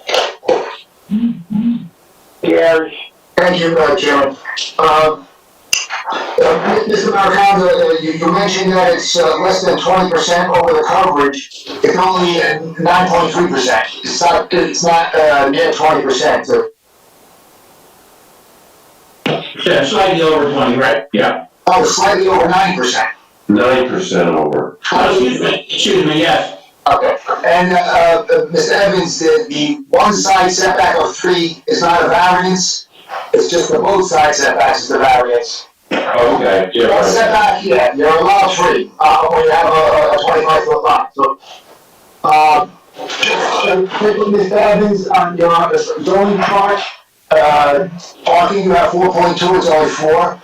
Yes. Thank you, Chairman. Mr. Maracanda, you mentioned that it's less than 20% over the coverage. It's only 9.3%. It's not near 20%. So. Yeah, slightly over 20, right? Yeah. Oh, slightly over 9%. 9% over. Excuse me, yes. Okay. And Mr. Evans, the one side setback of 3 is not a variance. It's just the both side setbacks is the variance. Okay, yeah, One right. setback, yeah, you're allowed 3 when you have a 25-foot lot. So, Mr. Evans, on your zoning chart, parking you have 4.2, it's only 4.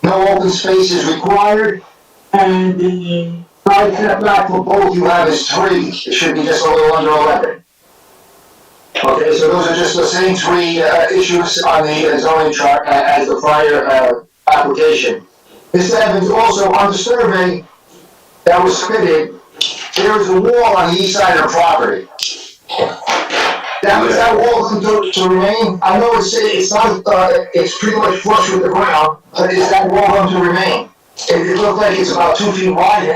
No open space is required, and the side setback for both you have is 3. It should be just a little under 11. Okay, so those are just the same 3 issues on the zoning chart as the prior application. Mr. Evans, also on the survey that was submitted, there is a wall on the east side of the property. Is that wall going to remain? I know it's not, it's pretty much flush with the ground, but is that wall going to remain? It looks like it's about 2 feet wide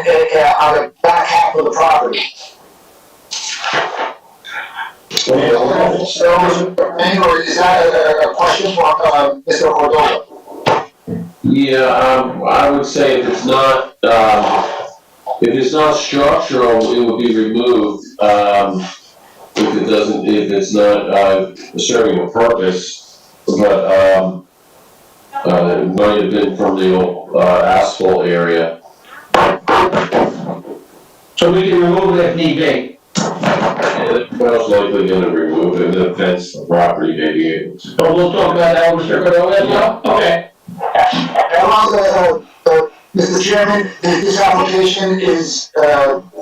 on the back half of the property. So, is that a question for Mr. Cordova? Yeah, I would say if it's not structural, it would be removed, if it's not, serving a purpose, but, it might have been from the old, asphalt area. So we can remove it if need be. And most likely gonna remove it, the fence, the property may be able to. So we'll talk about that with Mr. Cordova as well? Okay. Mr. Chairman, this application is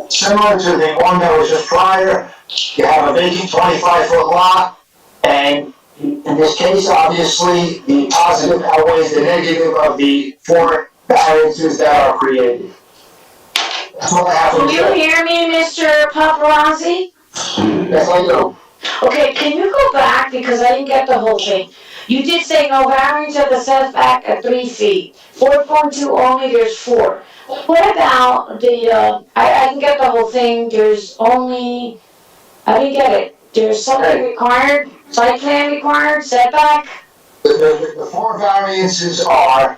similar to the one that was just prior. You have a vacant 25-foot lot, and in this case, obviously, the positive outweighs the negative of the 4 variances that are created. That's all I have to Can you say. hear me, Mr. Paparazzi? Yes, I do. Okay, can you go back, because I didn't get the whole thing. You did say no variance of the setback at 3 feet. 4.2 only, there's 4. What about the, I didn't get the whole thing, there's only, I didn't get it. There's something required, site plan required, setback? The 4 variances are,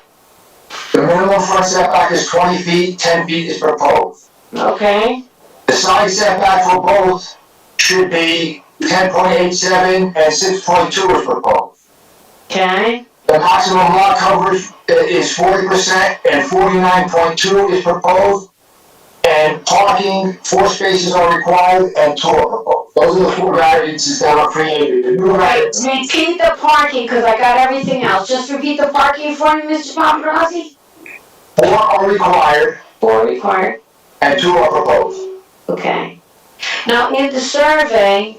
the minimum front setback is 20 feet, 10 feet is proposed. Okay, The side setback for both should be 10.87 and 6.2 is proposed. okay, The maximum lot coverage is 40% and 49.2 is proposed. And parking, 4 spaces are required and 2 are proposed. Those are the 4 variances that are created. The new right, variance, repeat the parking, cause I got everything else. Just repeat the parking for me, Mr. Paparazzi? 4 are required 4 required. and 2 are proposed. Okay. Now, in the survey,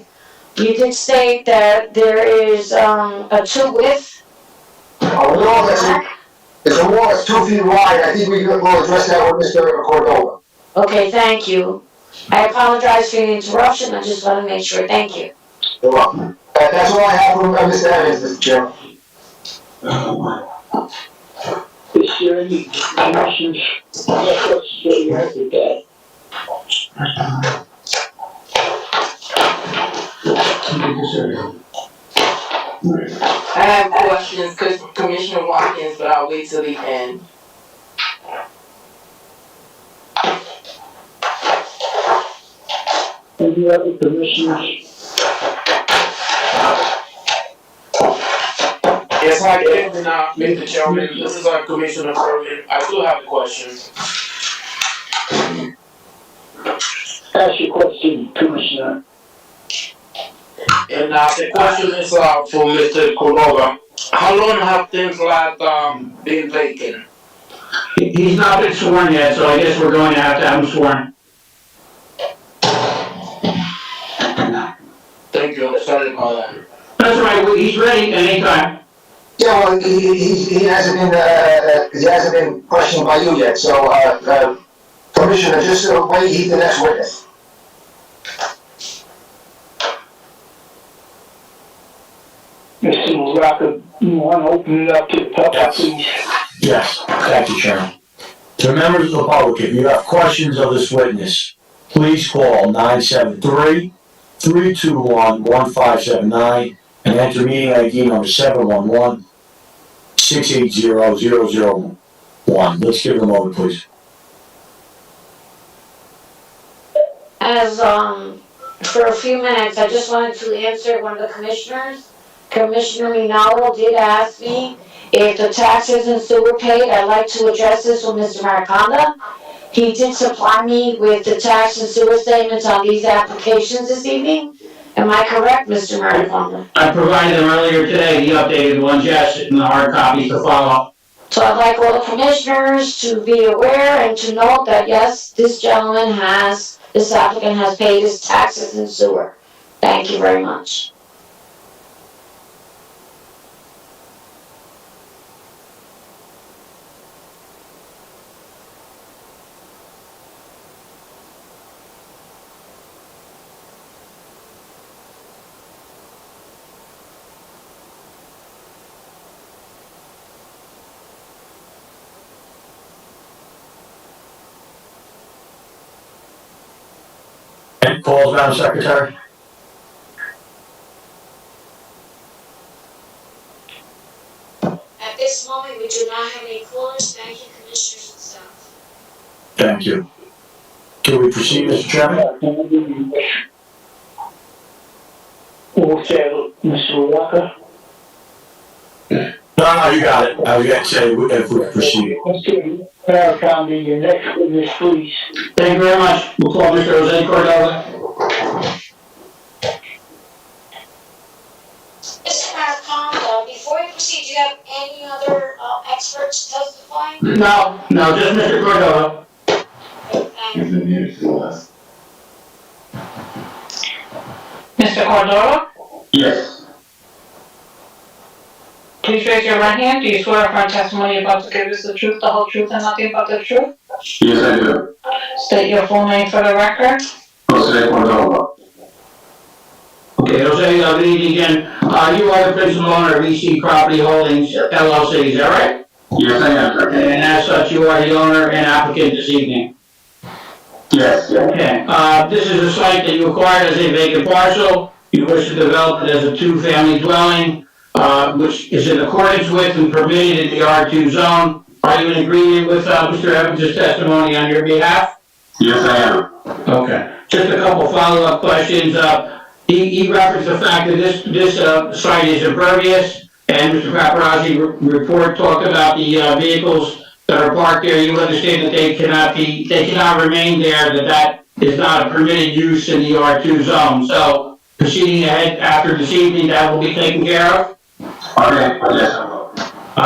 you did state that there is, a 2 width. It's a wall that's 2 feet wide. I think we will address that with Mr. Cordova. Okay, thank you. I apologize for the interruption, I just want to make sure, thank you. You're welcome. That's all I have from Mr. Evans, Mr. Chairman. Is there any commissioners, what's the record with that? I have questions, Commissioner Watkins, but I'll wait till the end. Any other commissioners? Yes, hi, good evening, Mr. Chairman, this is our Commissioner Ferguson. I do have a question. Ask your question, Commissioner. And the question is for Mr. Cordova. How long have things like been vacant? He's not been sworn yet, so I guess we're going to have him sworn. Thank you, I'm sorry about that. That's right, he's ready anytime. Yeah, well, he hasn't been questioned by you yet, so, Commissioner, just wait, he's the next witness. Mr. Morocco, you want to open it up to the public, please? Yes, thank you, Chairman. To members of the public, if you have questions of this witness, please call 973-321-1579 and enter meeting ID number 711-680-001. Let's give them a moment, please. As, for a few minutes, I just wanted to answer one of the commissioners. Commissioner Minaldo did ask me if the taxes and sewer paid. I'd like to address this with Mr. Mariconda. He did supply me with the tax and sewer statements on these applications this evening. Am I correct, Mr. Mariconda? I provided them earlier today, the updated ones, yes, and the hard copies to follow. So I'd like all the commissioners to be aware and to note that yes, this applicant has paid his taxes and sewer. Thank you very much. And calls, Madam Secretary? At this moment, we do not have any callers. Thank you, commissioners and staff. Thank you. Can we proceed, Mr. Chairman? What's that, Mr. Walker? No, you got it. I was going to say if we proceed. Mr. Mariconda, your next witness, please. Thank you very much. We'll call Mr. Jose Cordova. Mr. Mariconda, before you proceed, do you have any other experts testifying? No, just Mr. Cordova. Thank you. Mr. Cordova, Yes. please raise your right hand. Do you swear affirm testimony about to give us the truth, the whole truth, and nothing but the truth? Yes, I do. State your full name for the record. Jose Cordova. Okay, Jose, good evening again. You are the principal owner of EC Property Holdings LLC, is that right? Yes, I am, sir. And as such, you are the owner and applicant this evening. Yes, Okay, this is a site that you acquired as a vacant parcel. You wish to develop it as a two-family dwelling, which is in accordance with and permitted in the R2 zone. Are you in agreement with, Mr. Evans' testimony on your behalf? yes, I am. Okay, just a couple follow-up questions. He referenced the fact that this site is impervious, and Mr. Paparazzi report talked about the vehicles that are parked there. You understand that they cannot remain there, that is not a permitted use in the R2 zone. So proceeding ahead after this evening, that will be taken care of? Okay, yes, I will.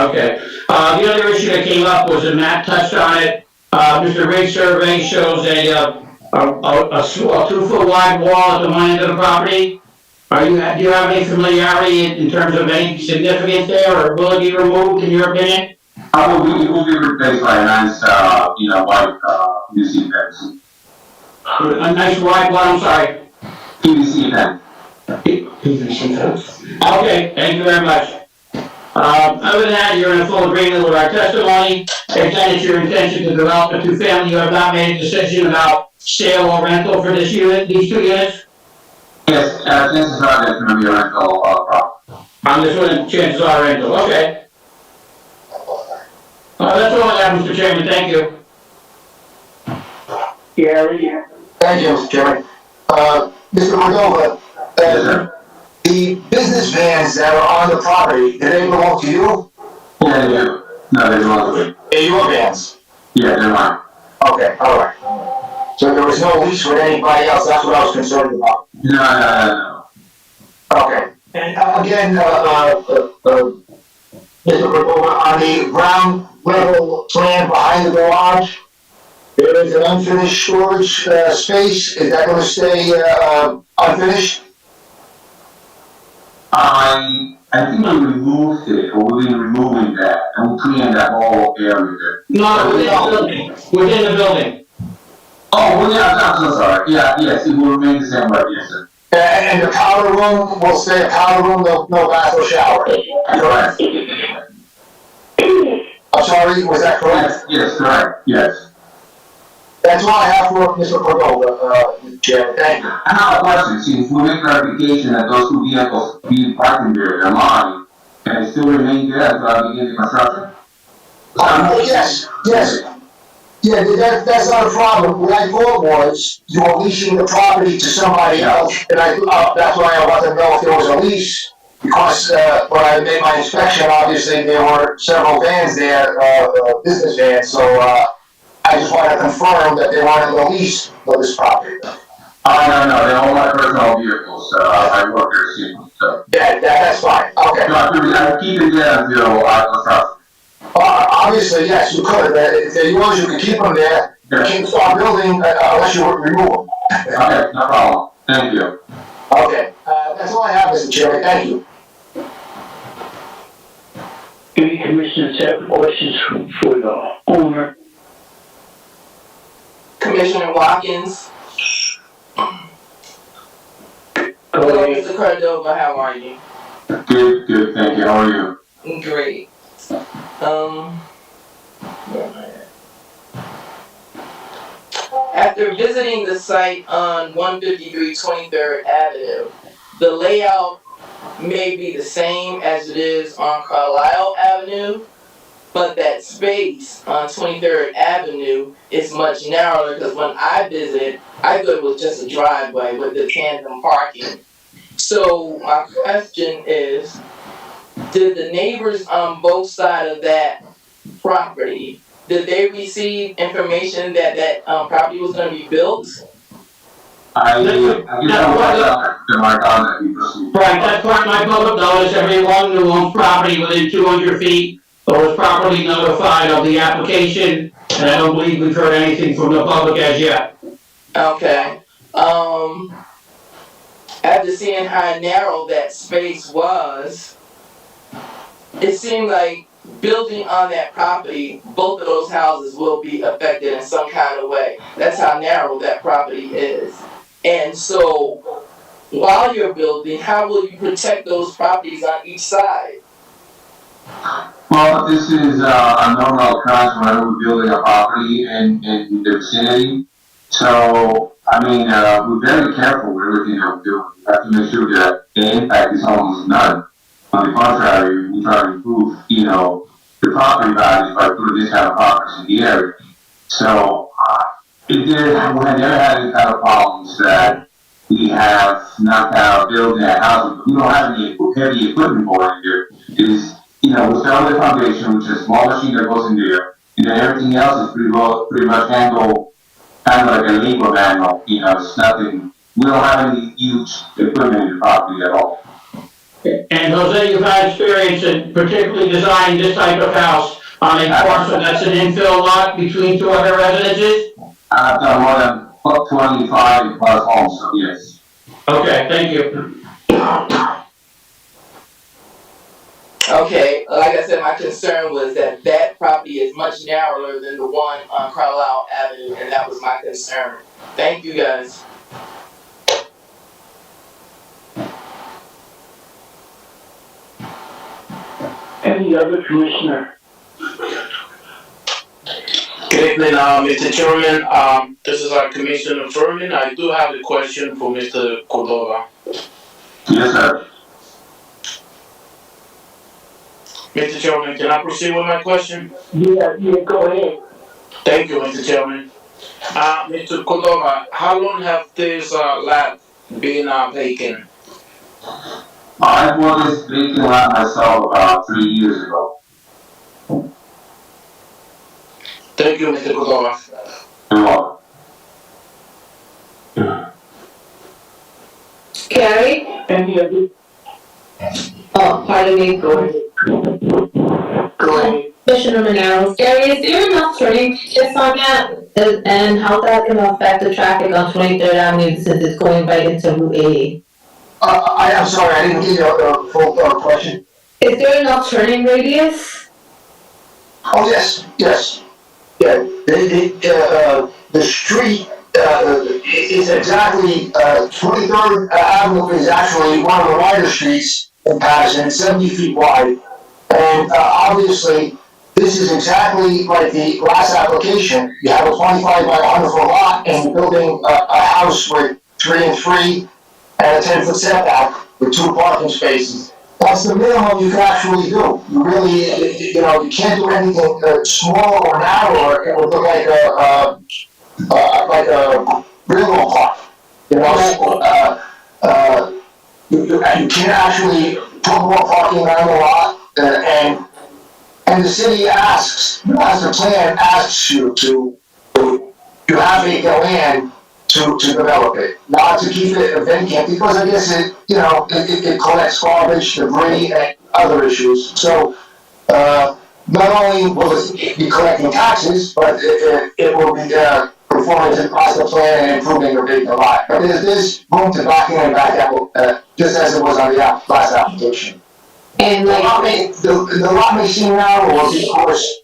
Okay. The other issue that came up was, and Matt touched on it, Mr. Riggs' survey shows a 2-foot wide wall at the one end of the property. Do you have any familiarity in terms of any significance there, or will it be removed in your opinion? It will be replaced by a nice, white, PVC fence. A nice wide wall, I'm sorry. PVC fence. PVC fence. Okay, thank you very much. Other than that, you're in full agreement with our testimony. If that is your intention to develop a two-family, you have not made a decision about sale or rental for this unit, these two units? Yes, chances are there's gonna be a rental, property. On this one, chances are rental, okay. That's all I have, Mr. Chairman, thank you. Gary? Thank you, Mr. Chairman. Mr. Cordova, Yes, sir. the business vans that are on the property, do they belong to you? Yeah, they do. No, they belong to me. They're your vans? Yeah, they're mine. Okay, all right. So there was no lease with anybody else, that's what I was concerned about. No. Okay. And again, Mr. Cordova, on the ground level plan behind the garage, there is an unfinished storage space. Is that going to stay unfinished? I think we removed it, or we've been removing that, and we cleaned that whole area there. No, within the building. Within the building. Oh, well, yeah, I'm so sorry. Yeah, yes, it will remain the same way, yes, sir. And the powder room will stay a powder room, no bath or shower. Correct. I'm sorry, was that correct? Yes, correct, yes. That's all I have for Mr. Cordova, Mr. Chairman. Thank you. I have a question, since we make clarification that those two vehicles being parked in there, they're mine, can they still remain there until I begin the construction? Yes. Yeah, that's not a problem. What I thought was, you were leasing the property to somebody else, and that's why I wanted to know if there was a lease. Because, when I made my inspection, obviously, there were several vans there, business vans, so, I just wanted to confirm that they weren't in the lease for this property. No, they're all my personal vehicles, I work there, so. Yeah, that's fine, okay. No, I keep it there until I construct. Obviously, yes, you could, if they're yours, you could keep them there, you can't start building unless you remove them. Okay, no problem, thank you. Okay, that's all I have, Mr. Chairman, thank you. Any commissioners have questions for the owner? Commissioner Watkins. Go Hello, ahead. Mr. Cordova, how are you? Good, thank you, how are you? Great. Where am I at? After visiting the site on 153 23rd Avenue, the layout may be the same as it is on Carlisle Avenue, but that space on 23rd Avenue is much narrower because when I visited, I thought it was just a driveway with the tandem parking. So my question is, did the neighbors on both sides of that property, did they receive information that property was going to be built? I give my contact details. Right, that's part of my public notice. Everyone who owns property within 200 feet was properly notified of the application, and I don't believe we've heard anything from the public as yet. Okay. After seeing how narrow that space was, it seemed like building on that property, both of those houses will be affected in some kind of way. That's how narrow that property is. And so, while you're building, how will you protect those properties on each side? Well, this is a normal occurrence whenever we're building a property in the vicinity. So, I mean, we're very careful with everything that we do. We have to make sure that the impact is almost none. On the contrary, we try to improve, the property values by putting this kind of properties in the area. So, we have never had any kind of problems that we have knocked out building a house. We don't have any heavy equipment going in there. It is, we start with the foundation, which is a small machine that goes in there, and then everything else is pretty much handled kind of like a legal manual. It's nothing. We don't have any huge equipment in the property at all. And Jose, you've had experience in particularly designing this type of house on a parcel that's an infill lot between two other residences? I've done more than 25 plus homes, so yes. Okay, thank you. Okay, like I said, my concern was that that property is much narrower than the one on Carlisle Avenue, and that was my concern. Thank you, guys. Any other commissioner? Good evening, Mr. Chairman. This is our Commissioner Furman. I do have a question for Mr. Cordova. Yes, sir. Mr. Chairman, can I proceed with my question? Yeah, go ahead. Thank you, Mr. Chairman. Mr. Cordova, how long have this lot been vacant? I bought this vacant lot myself about 3 years ago. Thank you, Mr. Cordova. You're welcome. Carrie? Any other? Oh, pardon me. Go ahead. Go ahead. Commissioner Monero, Gary, is there enough turning radius on that? And how that can affect the traffic on 23rd Avenue since it's going right into Route 80? I'm sorry, I didn't get your full question. Is there enough turning radius? Oh, yes. Yeah, the street is exactly, 23rd Avenue is actually one of the wider streets in Paterson, 70 feet wide. And obviously, this is exactly like the last application. You have a 25 by 100 foot lot and you're building a house with 3 and 3 and a 10-foot setback with 2 parking spaces. That's the minimum you can actually do. You really, you can't do anything small or narrower. It would look like a railroad park. You can't actually put more parking on the lot, and the city asks, as the plan asks you to have vacant land to develop it, not to keep it vacant, because I guess it collects garbage, debris, and other issues. So, not only will it be collecting taxes, but it will be performing the master plan and improving the vacant lot. But there's room to back in and back out, just as it was on the last application. And The lot may seem narrow because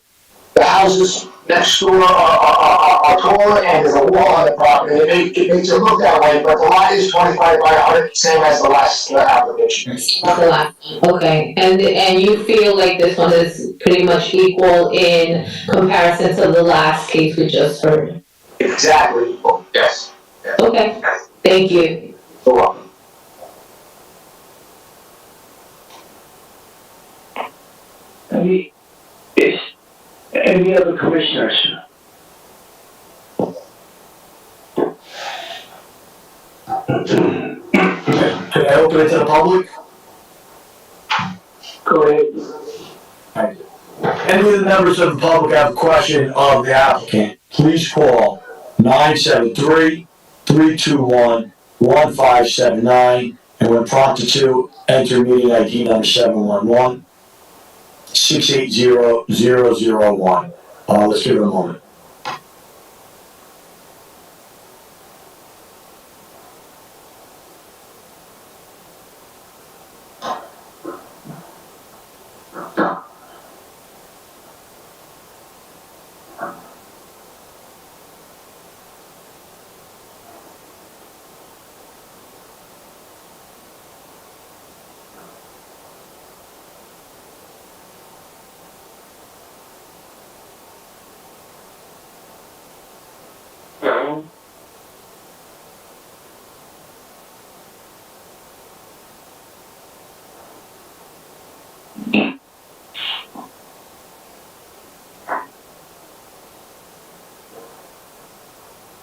the houses next door are taller and there's a wall on the property. It makes it look that way, but the lot is 25 by 100, same as the last application. Not the last one, okay. And you feel like this one is pretty much equal in comparison to the last case we just heard? Exactly, yes. Okay, thank you. You're welcome. Any other commissioners? Can I open it to the public? Go ahead. Any of the members of the public have a question of the applicant, please call 973-321-1579, and when prompted to, enter meeting ID number 711-680-001. Let's give it a moment.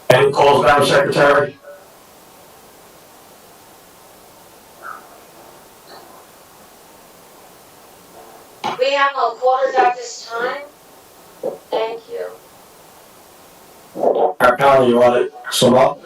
Any calls, Madam Secretary? We have no quarters at this time. Thank you. Conley, you want to sum up?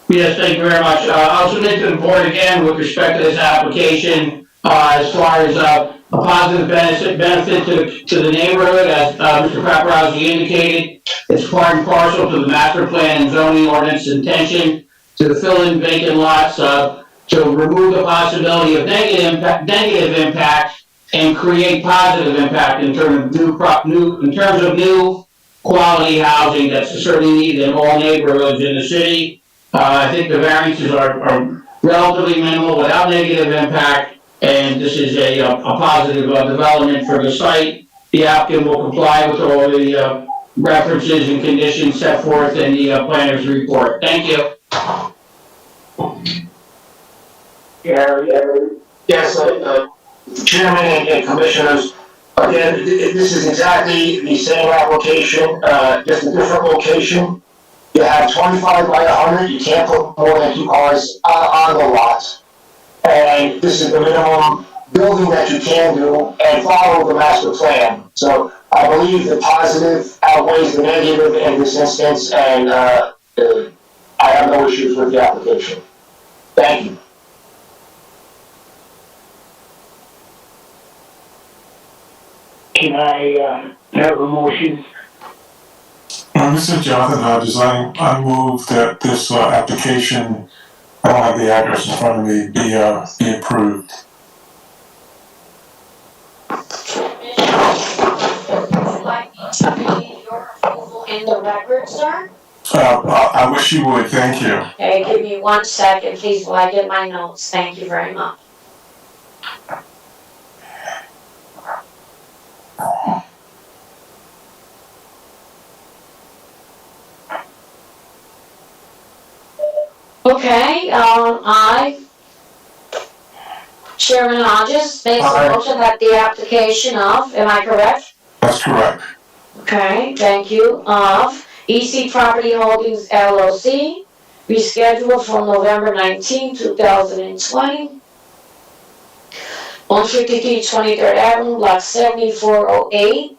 Yes, thank you very much. I'll submit to the board again with respect to this application, as far as, a positive benefit to the neighborhood, as, Mr. Paparazzi indicated. It's part and parcel to the master plan and zoning ordinance intention to fill in vacant lots, to remove the possibility of negative impact and create positive impact in terms of new quality housing that's certainly needed in all neighborhoods in the city. I think the variances are relatively minimal without negative impact, and this is a positive development for the site. The applicant will comply with all the references and conditions set forth in the planner's report. Thank you. Yes, Chairman and Commissioners, again, this is exactly the same application, just a different location. You have 25 by 100, you can't put more than 2 cars on the lot. And this is the minimum building that you can do and follow the master plan. So I believe the positive outweighs the negative in this instance, and I have no issues with the application. Thank you. Can I, have a motion? Mr. Jonathan Hodges, I move that this application, I don't have the address in front of me, be approved. Would you like me to read your approval in the record, sir? I wish you would, thank you. Okay, give me 1 second, please, while I get my notes. Thank you very much. Okay, Chairman Hodges makes a motion that the application of, am I correct? That's correct. Okay, thank you, of EC Property Holdings LLC, rescheduled for November 19, 2020. 153 23rd Avenue, Block 7408,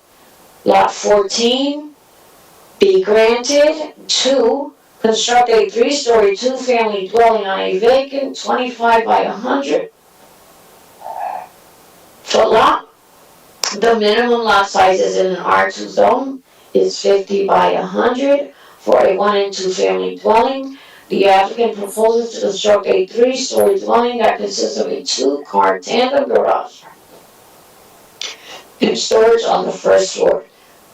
Lot 14, be granted to construct a 3-story, 2-family dwelling on a vacant 25 by 100 foot lot. The minimum lot size is in an R2 zone is 50 by 100 for a 1 and 2 family dwelling. The applicant proposes to construct a 3-story dwelling that consists of a 2-car tandem garage and storage on the first floor.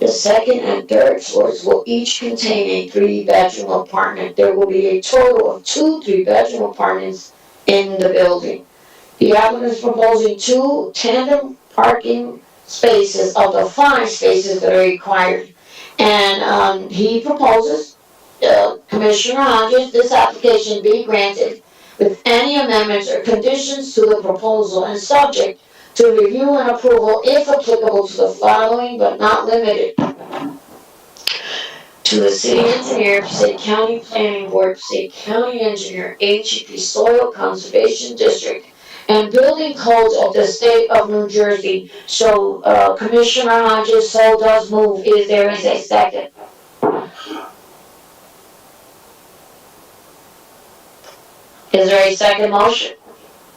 The second and third floors will each contain a 3-bedroom apartment. There will be a total of 2 3-bedroom apartments in the building. The applicant is proposing 2 tandem parking spaces of the 5 spaces that are required. And he proposes, Commissioner Hodges, this application be granted with any amendments or conditions to the proposal and subject to review and approval if applicable to the following but not limited to the city engineer, Passaic County Planning Board, Passaic County Engineer, HEP Soil Conservation District, and building codes of the state of New Jersey. So, Commissioner Hodges, so does move. Is there a second? Is there a second motion?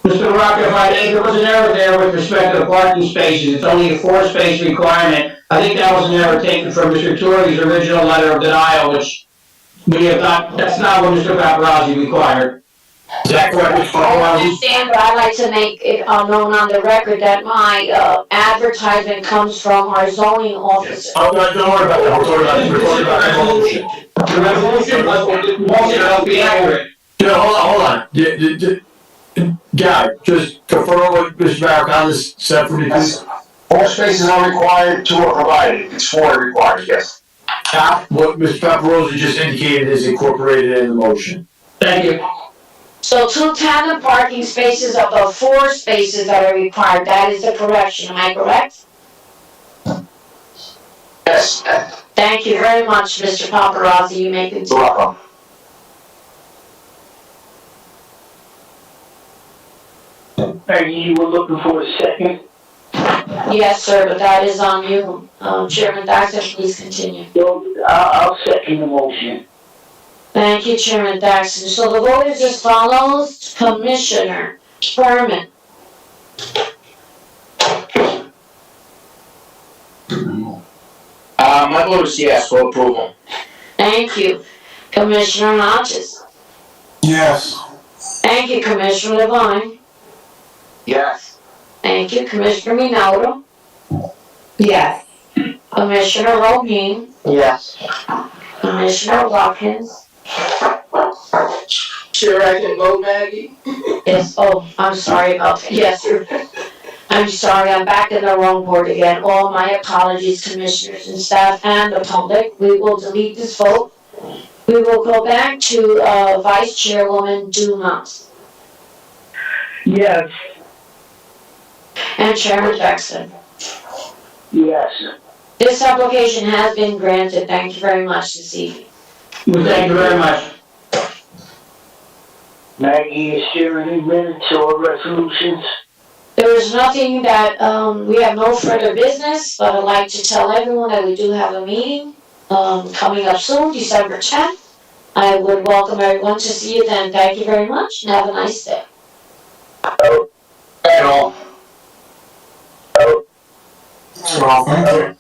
Mr. Rocco, if I may, there was an error there with respect to the parking spaces. It's only a 4-space requirement. I think that was an error taken from Mr. Torrey's original letter of denial, which we have not, that's not what Mr. Paparazzi required. Is that correct, Mr. I Paparazzi? understand, but I'd like to make it known on the record that my advertisement comes from our zoning officer. Oh, no, don't worry about that, we're talking about the motion. The resolution must be accurate. Yeah, hold on. Gary, just confirm what Mr. Maricon said for me, please. 4 spaces are required, 2 are provided. It's 4 required, yes. What Mr. Paparazzi just indicated is incorporated in the motion. Thank you. So 2 tandem parking spaces above 4 spaces that are required, that is the correction, am I correct? Yes. Thank you very much, Mr. Paparazzi, you may You're continue. welcome. You were looking for a second? Yes, sir, but that is on you. Chairman Thaxton, please continue. So, I'll second the motion. Thank you, Chairman Thaxton. So the vote is as follows. Commissioner Furman, My vote is yes for approval. thank you. Commissioner Hodges, Yes. thank you. Commissioner Levine, Yes. thank you. Commissioner Minaudo, Yes. Commissioner Roheen, Yes. Commissioner Watkins. Sure I can vote, Maggie? Yes, oh, I'm sorry about that. Yes, I'm sorry, I'm back in the wrong board again. All my apologies, commissioners and staff and the public. We will delete this vote. We will go back to Vice Chairwoman Dumas Yes. and Chairman Thaxton. Yes. This application has been granted. Thank you very much this evening. Well, thank you very much. Maggie, is there any minutes or resolutions? There is nothing that, we have no further business, but I'd like to tell everyone that we do have a meeting, coming up soon, December 10th. I would welcome everyone to see you then. Thank you very much and have a nice day. At all. So, thank you.